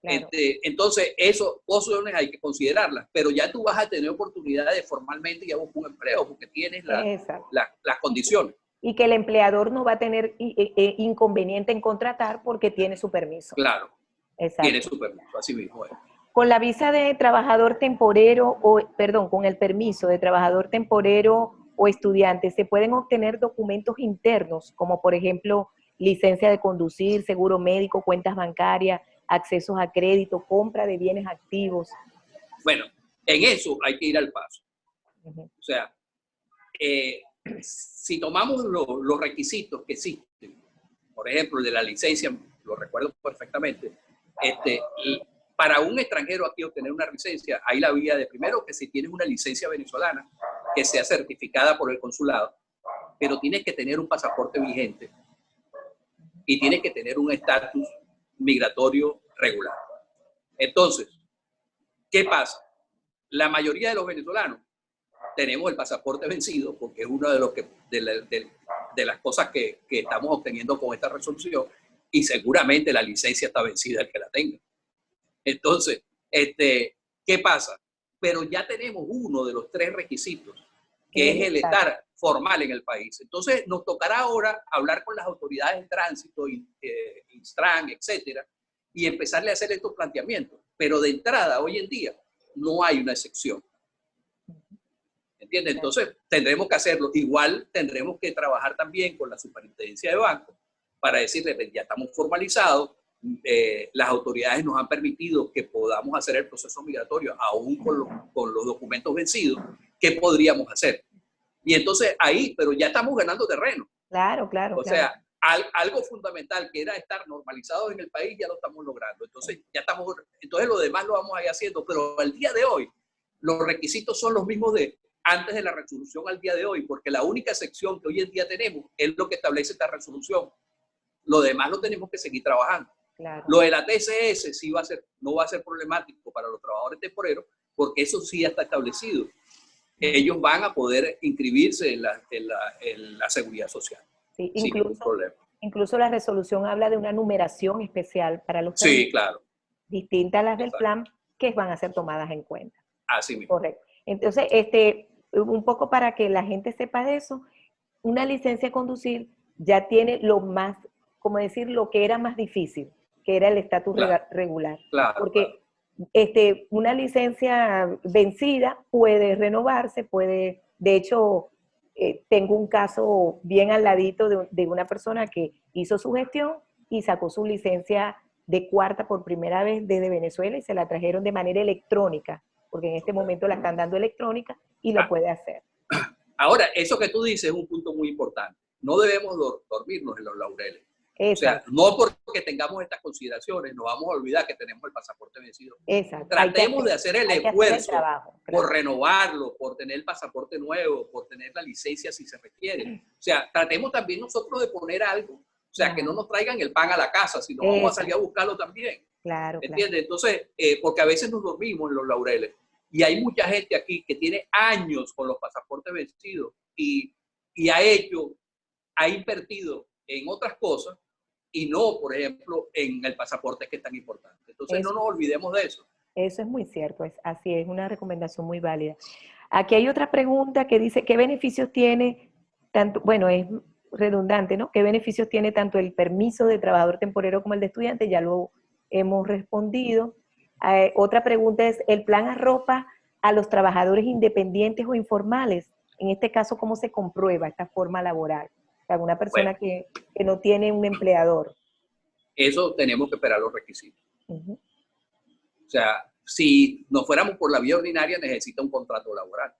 Claro. Entonces, esas opciones hay que considerarlas, pero ya tú vas a tener oportunidad de formalmente ya buscar un empleo porque tienes las condiciones. Y que el empleador no va a tener inconveniente en contratar porque tiene su permiso. Claro. Exacto. Tiene su permiso, así mismo es. Con la visa de trabajador temporero, con el permiso de trabajador temporero o estudiante, se pueden obtener documentos internos, como por ejemplo, licencia de conducir, seguro médico, cuentas bancarias, accesos a crédito, compra de bienes activos. Bueno, en eso hay que ir al paso. O sea, si tomamos los requisitos que existen, por ejemplo, el de la licencia, lo recuerdo perfectamente, para un extranjero aquí obtener una licencia, hay la vía de primero que si tienes una licencia venezolana, que sea certificada por el consulado, pero tienes que tener un pasaporte vigente y tienes que tener un estatus migratorio regular. Entonces, ¿qué pasa? La mayoría de los venezolanos tenemos el pasaporte vencido porque es una de las cosas que estamos obteniendo con esta resolución, y seguramente la licencia está vencida el que la tenga. Entonces, ¿qué pasa? Pero ya tenemos uno de los 3 requisitos que es el estar formal en el país. Entonces, nos tocará ahora hablar con las autoridades de tránsito, Instran, etcétera, y empezarle a hacer estos planteamientos. Pero de entrada, hoy en día, no hay una excepción. ¿Entiendes? Entonces, tendremos que hacerlo. Igual tendremos que trabajar también con la superintendencia de bancos para decirles, ya estamos formalizados, las autoridades nos han permitido que podamos hacer el proceso migratorio aún con los documentos vencidos. ¿Qué podríamos hacer? Y entonces ahí, pero ya estamos ganando terreno. Claro, claro. O sea, algo fundamental que era estar normalizados en el país ya lo estamos logrando. Entonces, entonces lo demás lo vamos a ir haciendo, pero al día de hoy, los requisitos son los mismos de antes de la resolución al día de hoy, porque la única excepción que hoy en día tenemos es lo que establece esta resolución. Lo demás lo tenemos que seguir trabajando. Claro. Lo de la TCS sí no va a ser problemático para los trabajadores temporeros, porque eso sí ya está establecido. Ellos van a poder inscribirse en la seguridad social. Sí, sin ningún problema. Incluso la resolución habla de una numeración especial para los sí, claro. distinta a las del plan, que van a ser tomadas en cuenta. Así mismo. Correcto. Entonces, un poco para que la gente sepa de eso, una licencia de conducir ya tiene lo más, como decir, lo que era más difícil, que era el estatus regular. Claro, porque una licencia vencida puede renovarse, de hecho, tengo un caso bien al ladito de una persona que hizo su gestión y sacó su licencia de cuarta por primera vez desde Venezuela y se la trajeron de manera electrónica, porque en este momento la están dando electrónica y lo puede hacer. Ahora, eso que tú dices es un punto muy importante. No debemos dormirnos en los laureles. Exacto. O sea, no porque tengamos estas consideraciones nos vamos a olvidar que tenemos el pasaporte vencido. Exacto. Tratemos de hacer el esfuerzo por renovarlo, por tener el pasaporte nuevo, por tener la licencia si se requiere. O sea, tratemos también nosotros de poner algo. O sea, que no nos traigan el pan a la casa, sino vamos a salir a buscarlo también. Claro. ¿Entiendes? Claro. Entonces, porque a veces nos dormimos en los laureles. Y hay mucha gente aquí que tiene años con los pasaportes vencidos y ha invertido en otras cosas y no, por ejemplo, en el pasaporte que es tan importante. Entonces, no nos olvidemos de eso. Eso es muy cierto, así es una recomendación muy válida. Aquí hay otra pregunta que dice, ¿qué beneficios tiene tanto, bueno, es redundante, ¿no? ¿Qué beneficios tiene tanto el permiso de trabajador temporero como el de estudiante? Ya lo hemos respondido. Otra pregunta es, ¿el plan arropa a los trabajadores independientes o informales? En este caso, ¿cómo se comprueba esta forma laboral? O sea, una persona que no tiene un empleador. Eso tenemos que esperar los requisitos. O sea, si nos fuéramos por la vía ordinaria, necesita un contrato laboral.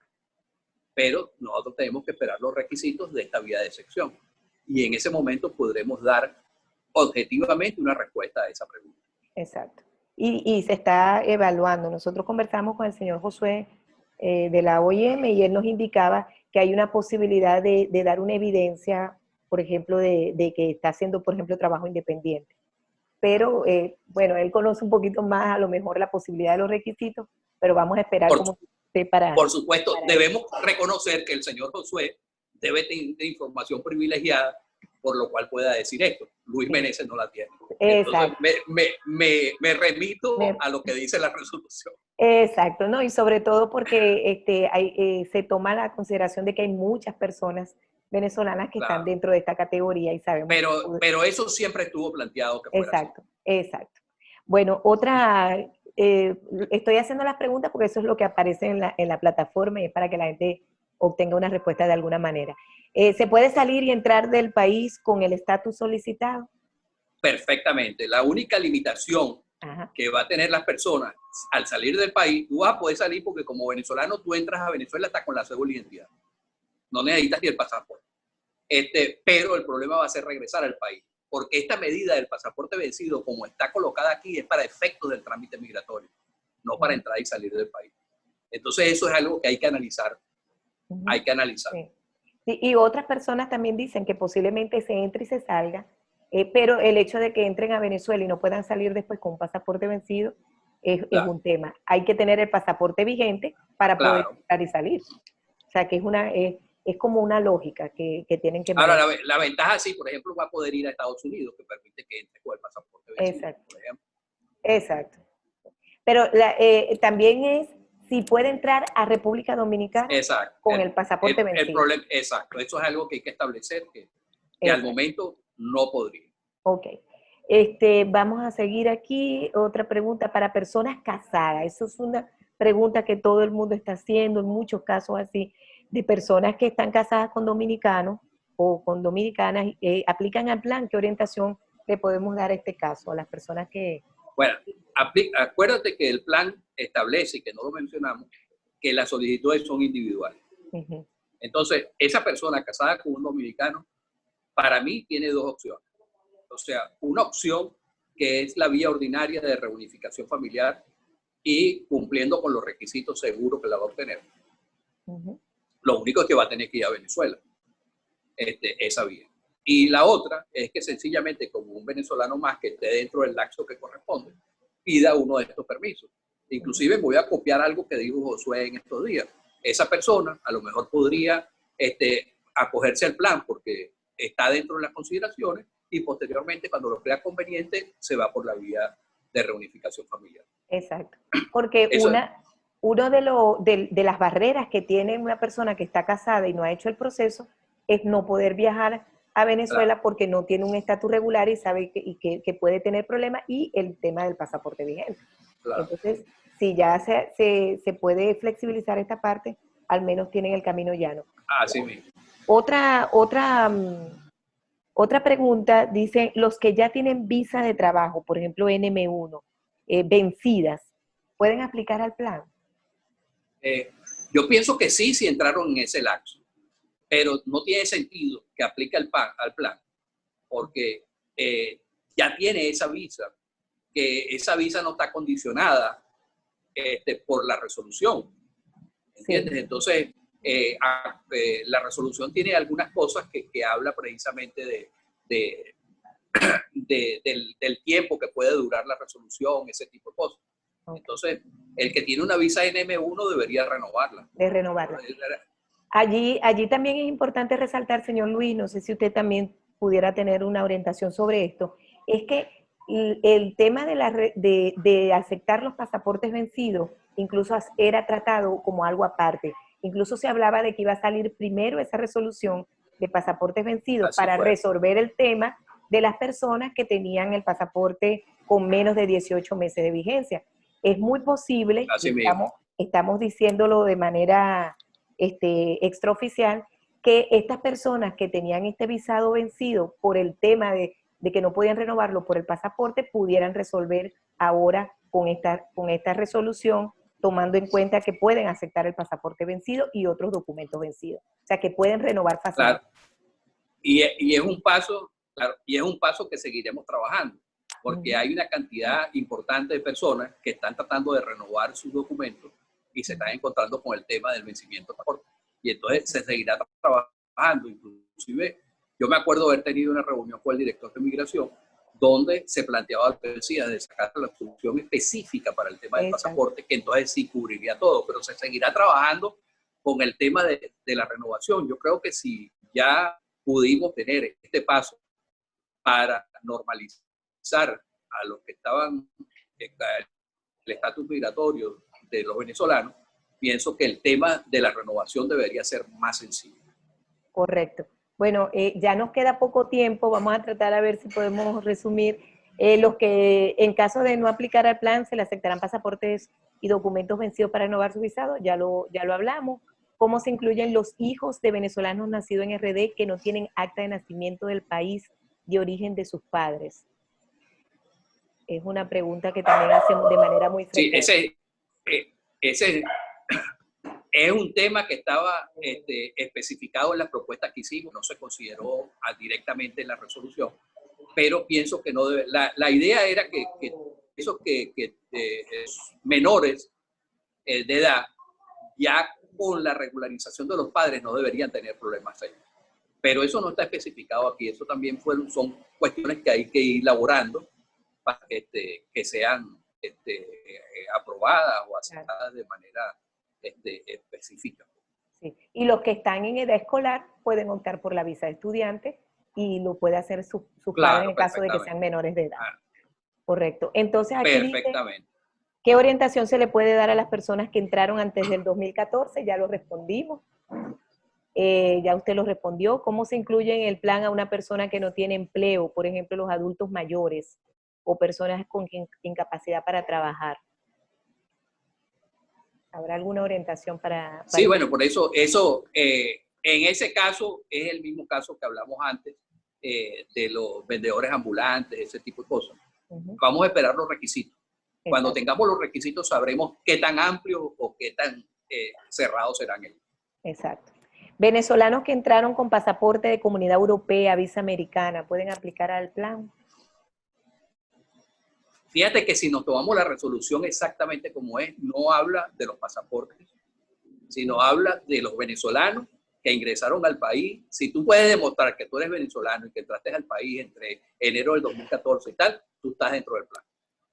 Pero nosotros tenemos que esperar los requisitos de esta vía de excepción. Y en ese momento podremos dar objetivamente una respuesta a esa pregunta. Exacto. Y se está evaluando. Nosotros conversamos con el señor Josué de la OIM y él nos indicaba que hay una posibilidad de dar una evidencia, por ejemplo, de que está haciendo, por ejemplo, trabajo independiente. Pero, bueno, él conoce un poquito más a lo mejor la posibilidad de los requisitos, pero vamos a esperar cómo esté para... Por supuesto, debemos reconocer que el señor Josué debe tener información privilegiada, por lo cual pueda decir esto. Luis Meneses no la tiene. Exacto. Entonces, me remito a lo que dice la resolución. Exacto, ¿no? Y sobre todo porque se toma la consideración de que hay muchas personas venezolanas que están dentro de esta categoría y sabemos. Pero eso siempre estuvo planteado que fuera exacto, así. Exacto. Bueno, estoy haciendo las preguntas porque eso es lo que aparece en la plataforma y es para que la gente obtenga una respuesta de alguna manera. ¿Se puede salir y entrar del país con el estatus solicitado? Perfectamente. La única limitación que va a tener las personas al salir del país, tú vas a poder salir porque como venezolano tú entras a Venezuela hasta con la cédula de identidad. No necesitas ni el pasaporte. Pero el problema va a ser regresar al país. Porque esta medida del pasaporte vencido, como está colocada aquí, es para efectos del trámite migratorio, no para entrar y salir del país. Entonces eso es algo que hay que analizar. Hay que analizar. Sí. Y otras personas también dicen que posiblemente se entre y se salga, pero el hecho de que entren a Venezuela y no puedan salir después con un pasaporte vencido es un tema. Hay que tener el pasaporte vigente para poder entrar y salir. O sea, que es como una lógica que tienen que manejar. Ahora, la ventaja, sí, por ejemplo, va a poder ir a Estados Unidos, que permite que entre con el pasaporte vencido, exacto. por ejemplo. Exacto. Pero también es si puede entrar a República Dominicana Exacto. con el pasaporte vencido. El problema, exacto, eso es algo que hay que establecer, que al momento no podría. Ok. Vamos a seguir aquí. Otra pregunta para personas casadas. Eso es una pregunta que todo el mundo está haciendo, en muchos casos así, de personas que están casadas con dominicanos o con dominicanas, aplican al plan. ¿Qué orientación le podemos dar a este caso a las personas que... Bueno, acuérdate que el plan establece, y que no lo mencionamos, que las solicitudes son individuales. Uh-huh. Entonces, esa persona casada con un dominicano, para mí tiene dos opciones. O sea, una opción que es la vía ordinaria de reunificación familiar y cumpliendo con los requisitos seguros que la va a obtener. Uh-huh. Lo único es que va a tener que ir a Venezuela, esa vía. Y la otra es que sencillamente, como un venezolano más que esté dentro del lapso que corresponde, pida uno de estos permisos. Inclusive voy a copiar algo que dijo Josué en estos días. Esa persona a lo mejor podría acogerse al plan porque está dentro de las consideraciones y posteriormente, cuando lo crea conveniente, se va por la vía de reunificación familiar. Exacto. Porque uno de las barreras que tiene una persona que está casada y no ha hecho el proceso es no poder viajar a Venezuela, claro, porque no tiene un estatus regular y sabe que puede tener problemas, y el tema del pasaporte vigente. Claro. Entonces, si ya se puede flexibilizar esta parte, al menos tienen el camino llano. Así mismo. Otra pregunta, dice, los que ya tienen visa de trabajo, por ejemplo NM1, vencidas, ¿pueden aplicar al plan? Yo pienso que sí, si entraron en ese lapso, pero no tiene sentido que aplique al plan, porque ya tiene esa visa, que esa visa no está condicionada por la resolución, ¿entiendes? Sí. Entonces, la resolución tiene algunas cosas que habla precisamente del tiempo que puede durar la resolución, ese tipo de cosas. Okay. Entonces, el que tiene una visa NM1 debería renovarla. De renovarla. Allí también es importante resaltar, señor Luis, no sé si usted también pudiera tener una orientación sobre esto, es que el tema de aceptar los pasaportes vencidos incluso era tratado como algo aparte. Incluso se hablaba de que iba a salir primero esa resolución de pasaportes vencidos. Así para resolver el tema de las personas que tenían el pasaporte con menos de 18 meses de vigencia. Es muy posible, estamos diciéndolo de manera extraoficial, que estas personas que tenían este visado vencido por el tema de que no podían renovarlo por el pasaporte, pudieran resolver ahora con esta resolución, tomando en cuenta que pueden aceptar el pasaporte vencido y otros documentos vencidos. O sea, que pueden renovar fácilmente. Claro. Y es un paso, claro, y es un paso que seguiremos trabajando, porque hay una cantidad importante de personas que están tratando de renovar sus documentos y se están encontrando con el tema del vencimiento del pasaporte. Y entonces se seguirá trabajando. Inclusive, yo me acuerdo haber tenido una reunión con el director de Migración, donde se planteaba la necesidad de sacar la solución específica para el tema del pasaporte, que entonces sí cubriría todo, pero se seguirá trabajando con el tema de la renovación. Yo creo que si ya pudimos tener este paso para normalizar a los que estaban en el estatus migratorio de los venezolanos, pienso que el tema de la renovación debería ser más sencillo. Correcto. Bueno, ya nos queda poco tiempo, vamos a tratar a ver si podemos resumir. Los que en caso de no aplicar al plan se le aceptarán pasaportes y documentos vencidos para renovar su visado, ya lo hablamos. ¿Cómo se incluyen los hijos de venezolanos nacidos en RD que no tienen acta de nacimiento del país de origen de sus padres? Es una pregunta que también hacemos de manera muy frecuente. Sí, ese es un tema que estaba especificado en las propuestas que hicimos, no se consideró directamente en la resolución, pero pienso que no debe. La idea era que esos menores de edad, ya con la regularización de los padres, no deberían tener problemas ahí. Pero eso no está especificado aquí, eso también son cuestiones que hay que ir elaborando para que sean aprobadas o aceptadas de manera específica. Sí. Y los que están en edad escolar pueden optar por la visa de estudiante y lo puede hacer su padre en el caso de que sean menores de edad. Correcto. Entonces aquí perfectamente. ¿Qué orientación se le puede dar a las personas que entraron antes del 2014? Ya lo respondimos. Ya usted lo respondió. ¿Cómo se incluye en el plan a una persona que no tiene empleo? Por ejemplo, los adultos mayores o personas con incapacidad para trabajar. ¿Habrá alguna orientación para Sí, bueno, por eso en ese caso es el mismo caso que hablamos antes de los vendedores ambulantes, ese tipo de cosas. Vamos a esperar los requisitos. Cuando tengamos los requisitos sabremos qué tan amplios o qué tan cerrados serán ellos. Exacto. Venezolanos que entraron con pasaporte de Comunidad Europea, visa americana, ¿pueden aplicar al plan? Fíjate que si nos tomamos la resolución exactamente como es, no habla de los pasaportes, sino habla de los venezolanos que ingresaron al país. Si tú puedes demostrar que tú eres venezolano y que entraste al país entre enero del 2014 y tal, tú estás dentro del plan.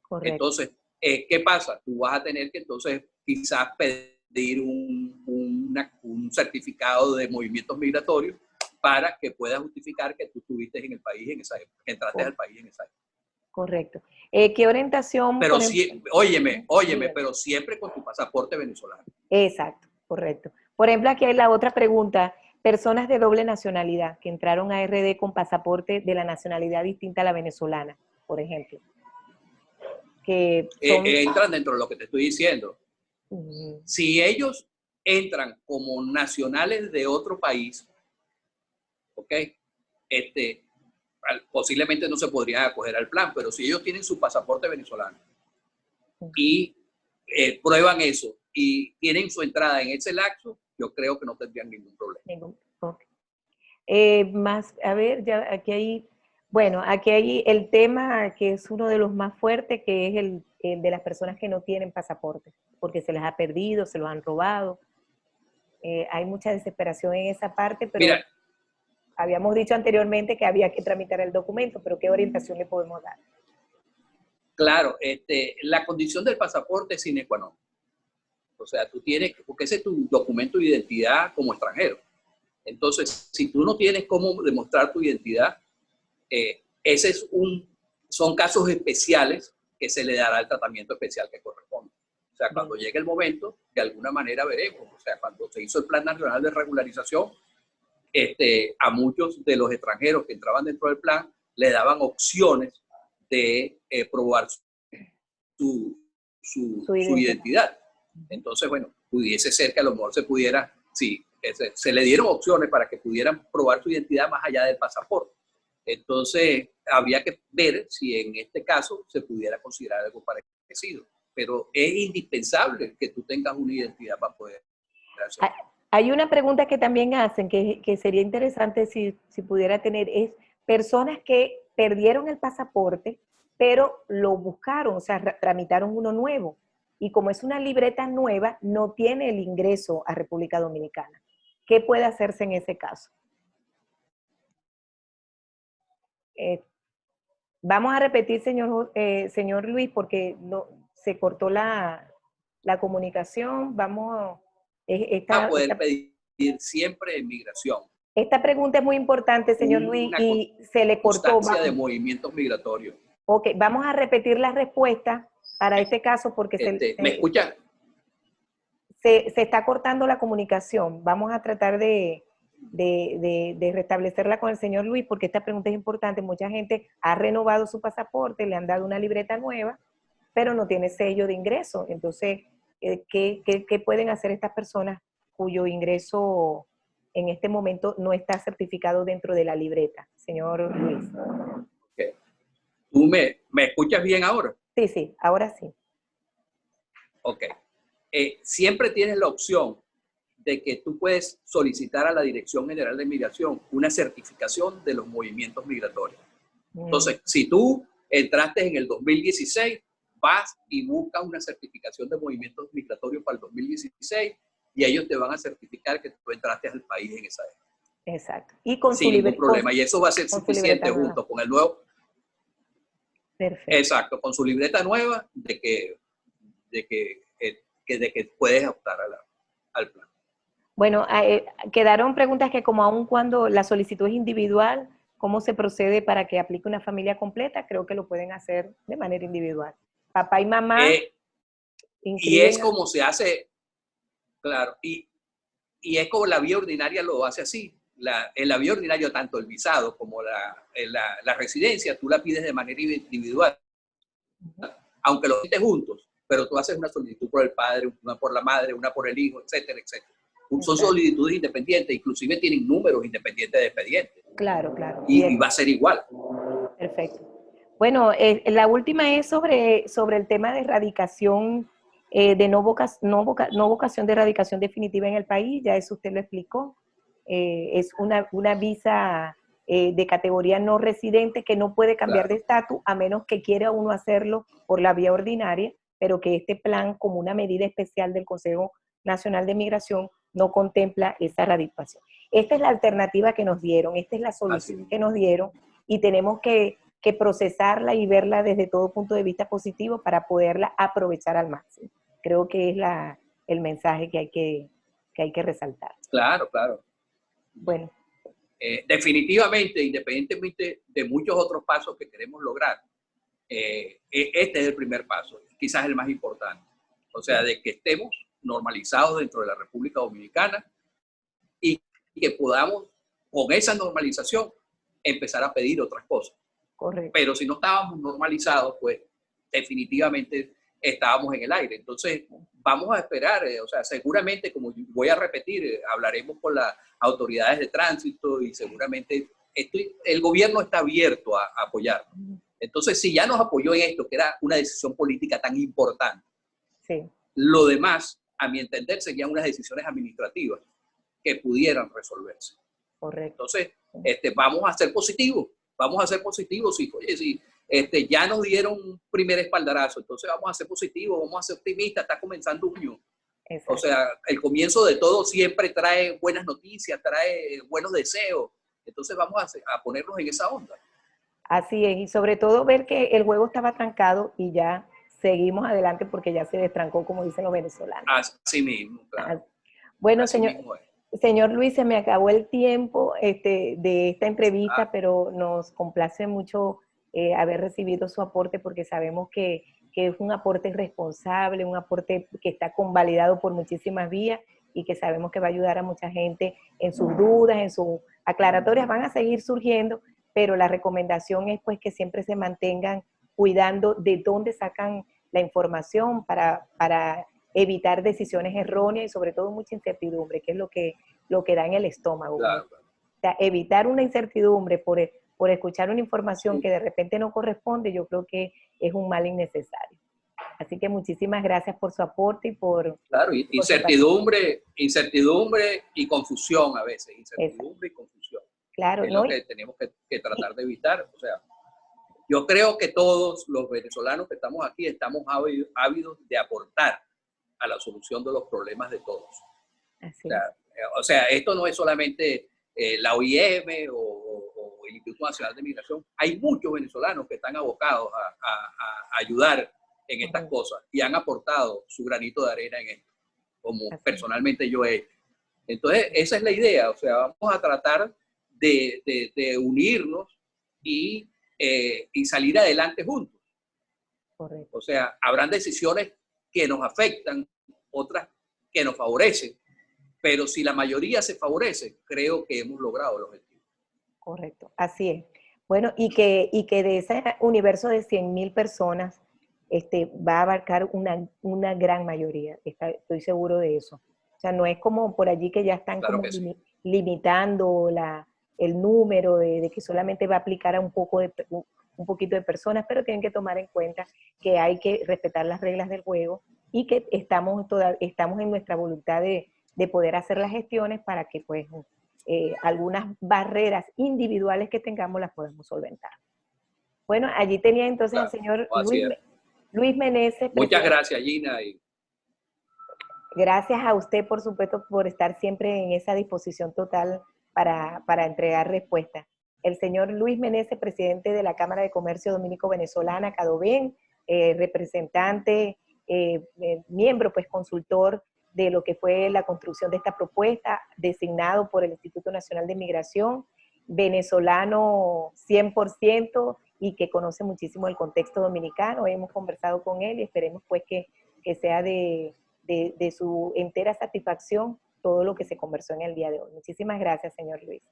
Correcto. Entonces, ¿qué pasa? Tú vas a tener que entonces quizás pedir un certificado de movimientos migratorios para que puedas justificar que tú estuviste en el país en esa época, que entraste al país en esa época. Correcto. ¿Qué orientación? Pero óyeme, pero siempre con tu pasaporte venezolano. Exacto, correcto. Por ejemplo, aquí hay la otra pregunta. Personas de doble nacionalidad que entraron a RD con pasaporte de la nacionalidad distinta a la venezolana, por ejemplo. Que entran dentro de lo que te estoy diciendo. Si ellos entran como nacionales de otro país, ¿ok? Posiblemente no se podrían acoger al plan, pero si ellos tienen su pasaporte venezolano y prueban eso y tienen su entrada en ese lapso, yo creo que no tendrían ningún problema. Más, a ver, ya aquí hay, bueno, aquí hay el tema que es uno de los más fuertes, que es el de las personas que no tienen pasaporte, porque se les ha perdido, se los han robado. Hay mucha desesperación en esa parte, pero mira, habíamos dicho anteriormente que había que tramitar el documento, pero ¿qué orientación le podemos dar? Claro, la condición del pasaporte es sine qua non. O sea, tú tienes, porque ese es tu documento de identidad como extranjero. Entonces, si tú no tienes cómo demostrar tu identidad, son casos especiales que se le dará el tratamiento especial que corresponde. O sea, cuando llegue el momento, de alguna manera veremos. O sea, cuando se hizo el Plan Nacional de Regularización, a muchos de los extranjeros que entraban dentro del plan le daban opciones de probar su identidad. Entonces, bueno, pudiese ser que a lo mejor se pudiera, sí, se le dieron opciones para que pudieran probar su identidad más allá del pasaporte. Entonces, habría que ver si en este caso se pudiera considerar algo parecido. Pero es indispensable que tú tengas una identidad para poder hacer. Hay una pregunta que también hacen, que sería interesante si pudiera tener, es personas que perdieron el pasaporte, pero lo buscaron, o sea, tramitaron uno nuevo. Y como es una libreta nueva, no tiene el ingreso a República Dominicana. ¿Qué puede hacerse en ese caso? Vamos a repetir, señor Luis, porque no, se cortó la comunicación. Vamos a poder pedir siempre en migración. Esta pregunta es muy importante, señor Luis, y se le cortó. Constancia de movimientos migratorios. Ok, vamos a repetir la respuesta para este caso porque ¿me escucha? Se está cortando la comunicación. Vamos a tratar de restablecerla con el señor Luis porque esta pregunta es importante. Mucha gente ha renovado su pasaporte, le han dado una libreta nueva, pero no tiene sello de ingreso. Entonces, ¿qué pueden hacer estas personas cuyo ingreso en este momento no está certificado dentro de la libreta, señor Luis? Okay. ¿Tú me escuchas bien ahora? Sí, ahora sí. Ok. Siempre tienes la opción de que tú puedes solicitar a la Dirección General de Migración una certificación de los movimientos migratorios. Entonces, si tú entraste en el 2016, vas y buscas una certificación de movimientos migratorios para el 2016 y ellos te van a certificar que tú entraste al país en esa época. Exacto. Y con sin ningún problema. Y eso va a ser suficiente junto con el nuevo. Perfecto. Exacto, con su libreta nueva de que puedes optar al plan. Bueno, quedaron preguntas que como aun cuando la solicitud es individual, ¿cómo se procede para que aplique una familia completa? Creo que lo pueden hacer de manera individual. Papá y mamá Y es como se hace, claro, y es como la vía ordinaria lo hace así. En la vía ordinaria, tanto el visado como la residencia, tú la pides de manera individual, aunque lo pides juntos, pero tú haces una solicitud por el padre, una por la madre, una por el hijo, etcétera, etcétera. Son solicitudes independientes, inclusive tienen números independientes de expedientes. Claro, claro. Y va a ser igual. Perfecto. Bueno, la última es sobre el tema de erradicación, de no vocación de erradicación definitiva en el país, ya eso usted lo explicó. Es una visa de categoría no residente que no puede cambiar de estatus a menos que quiera uno hacerlo por la vía ordinaria, pero que este plan, como una medida especial del Consejo Nacional de Migración, no contempla esa erradicación. Esta es la alternativa que nos dieron, esta es la solución que nos dieron y tenemos que procesarla y verla desde todo punto de vista positivo para poderla aprovechar al máximo. Creo que es el mensaje que hay que resaltar. Claro, claro. Bueno. Definitivamente, independientemente de muchos otros pasos que queremos lograr, este es el primer paso, quizás el más importante. O sea, de que estemos normalizados dentro de la República Dominicana y que podamos, con esa normalización, empezar a pedir otras cosas. Correcto. Pero si no estábamos normalizados, pues definitivamente estábamos en el aire. Entonces, vamos a esperar, o sea, seguramente, como voy a repetir, hablaremos con las autoridades de tránsito y seguramente el gobierno está abierto a apoyar. Entonces, si ya nos apoyó en esto, que era una decisión política tan importante, lo demás, a mi entender, serían unas decisiones administrativas que pudieran resolverse. Correcto. Entonces, vamos a ser positivos. Vamos a ser positivos, sí. Oye, sí, ya nos dieron un primer espaldarazo, entonces vamos a ser positivos, vamos a ser optimistas, está comenzando junio. Exacto. O sea, el comienzo de todo siempre trae buenas noticias, trae buenos deseos, entonces vamos a ponernos en esa onda. Así es, y sobre todo ver que el juego estaba trancado y ya seguimos adelante porque ya se destrancó, como dicen los venezolanos. Así mismo, claro. Bueno, señor Luis, se me acabó el tiempo de esta entrevista, pero nos complace mucho haber recibido su aporte porque sabemos que es un aporte responsable, un aporte que está convalidado por muchísimas vías y que sabemos que va a ayudar a mucha gente en sus dudas, en sus aclaratorias, van a seguir surgiendo, pero la recomendación es pues que siempre se mantengan cuidando de dónde sacan la información para evitar decisiones erróneas y sobre todo mucha incertidumbre, que es lo que da en el estómago. Claro. O sea, evitar una incertidumbre por escuchar una información que de repente no corresponde, yo creo que es un mal innecesario. Así que muchísimas gracias por su aporte y por... Claro, incertidumbre y confusión a veces, incertidumbre y confusión. Claro, es lo que tenemos que tratar de evitar. O sea, yo creo que todos los venezolanos que estamos aquí estamos ávidos de aportar a la solución de los problemas de todos. O sea, esto no es solamente la OIM o el Instituto Nacional de Migración. Hay muchos venezolanos que están abocados a ayudar en estas cosas y han aportado su granito de arena en esto, como personalmente yo he hecho. Entonces, esa es la idea. O sea, vamos a tratar de unirnos y salir adelante juntos. Correcto. O sea, habrán decisiones que nos afectan, otras que nos favorecen, pero si la mayoría se favorece, creo que hemos logrado el objetivo. Correcto, así es. Bueno, y que de ese universo de 100,000 personas va a abarcar una gran mayoría, estoy seguro de eso. O sea, no es como por allí que ya están como limitando el número de que solamente va a aplicar a un poquito de personas, pero tienen que tomar en cuenta que hay que respetar las reglas del juego y que estamos en nuestra voluntad de poder hacer las gestiones para que pues algunas barreras individuales que tengamos las podamos solventar. Bueno, allí tenía entonces al señor Luis Meneses. Muchas gracias, Gina. Gracias a usted, por supuesto, por estar siempre en esa disposición total para entregar respuestas. El señor Luis Meneses, presidente de la Cámara de Comercio Dominico-Venezolana, CADOVEN, representante, miembro, pues consultor de lo que fue la construcción de esta propuesta, designado por el Instituto Nacional de Migración, venezolano 100% y que conoce muchísimo el contexto dominicano. Hemos conversado con él y esperemos pues que que sea de su entera satisfacción todo lo que se conversó en el día de hoy. Muchísimas gracias, señor Luis.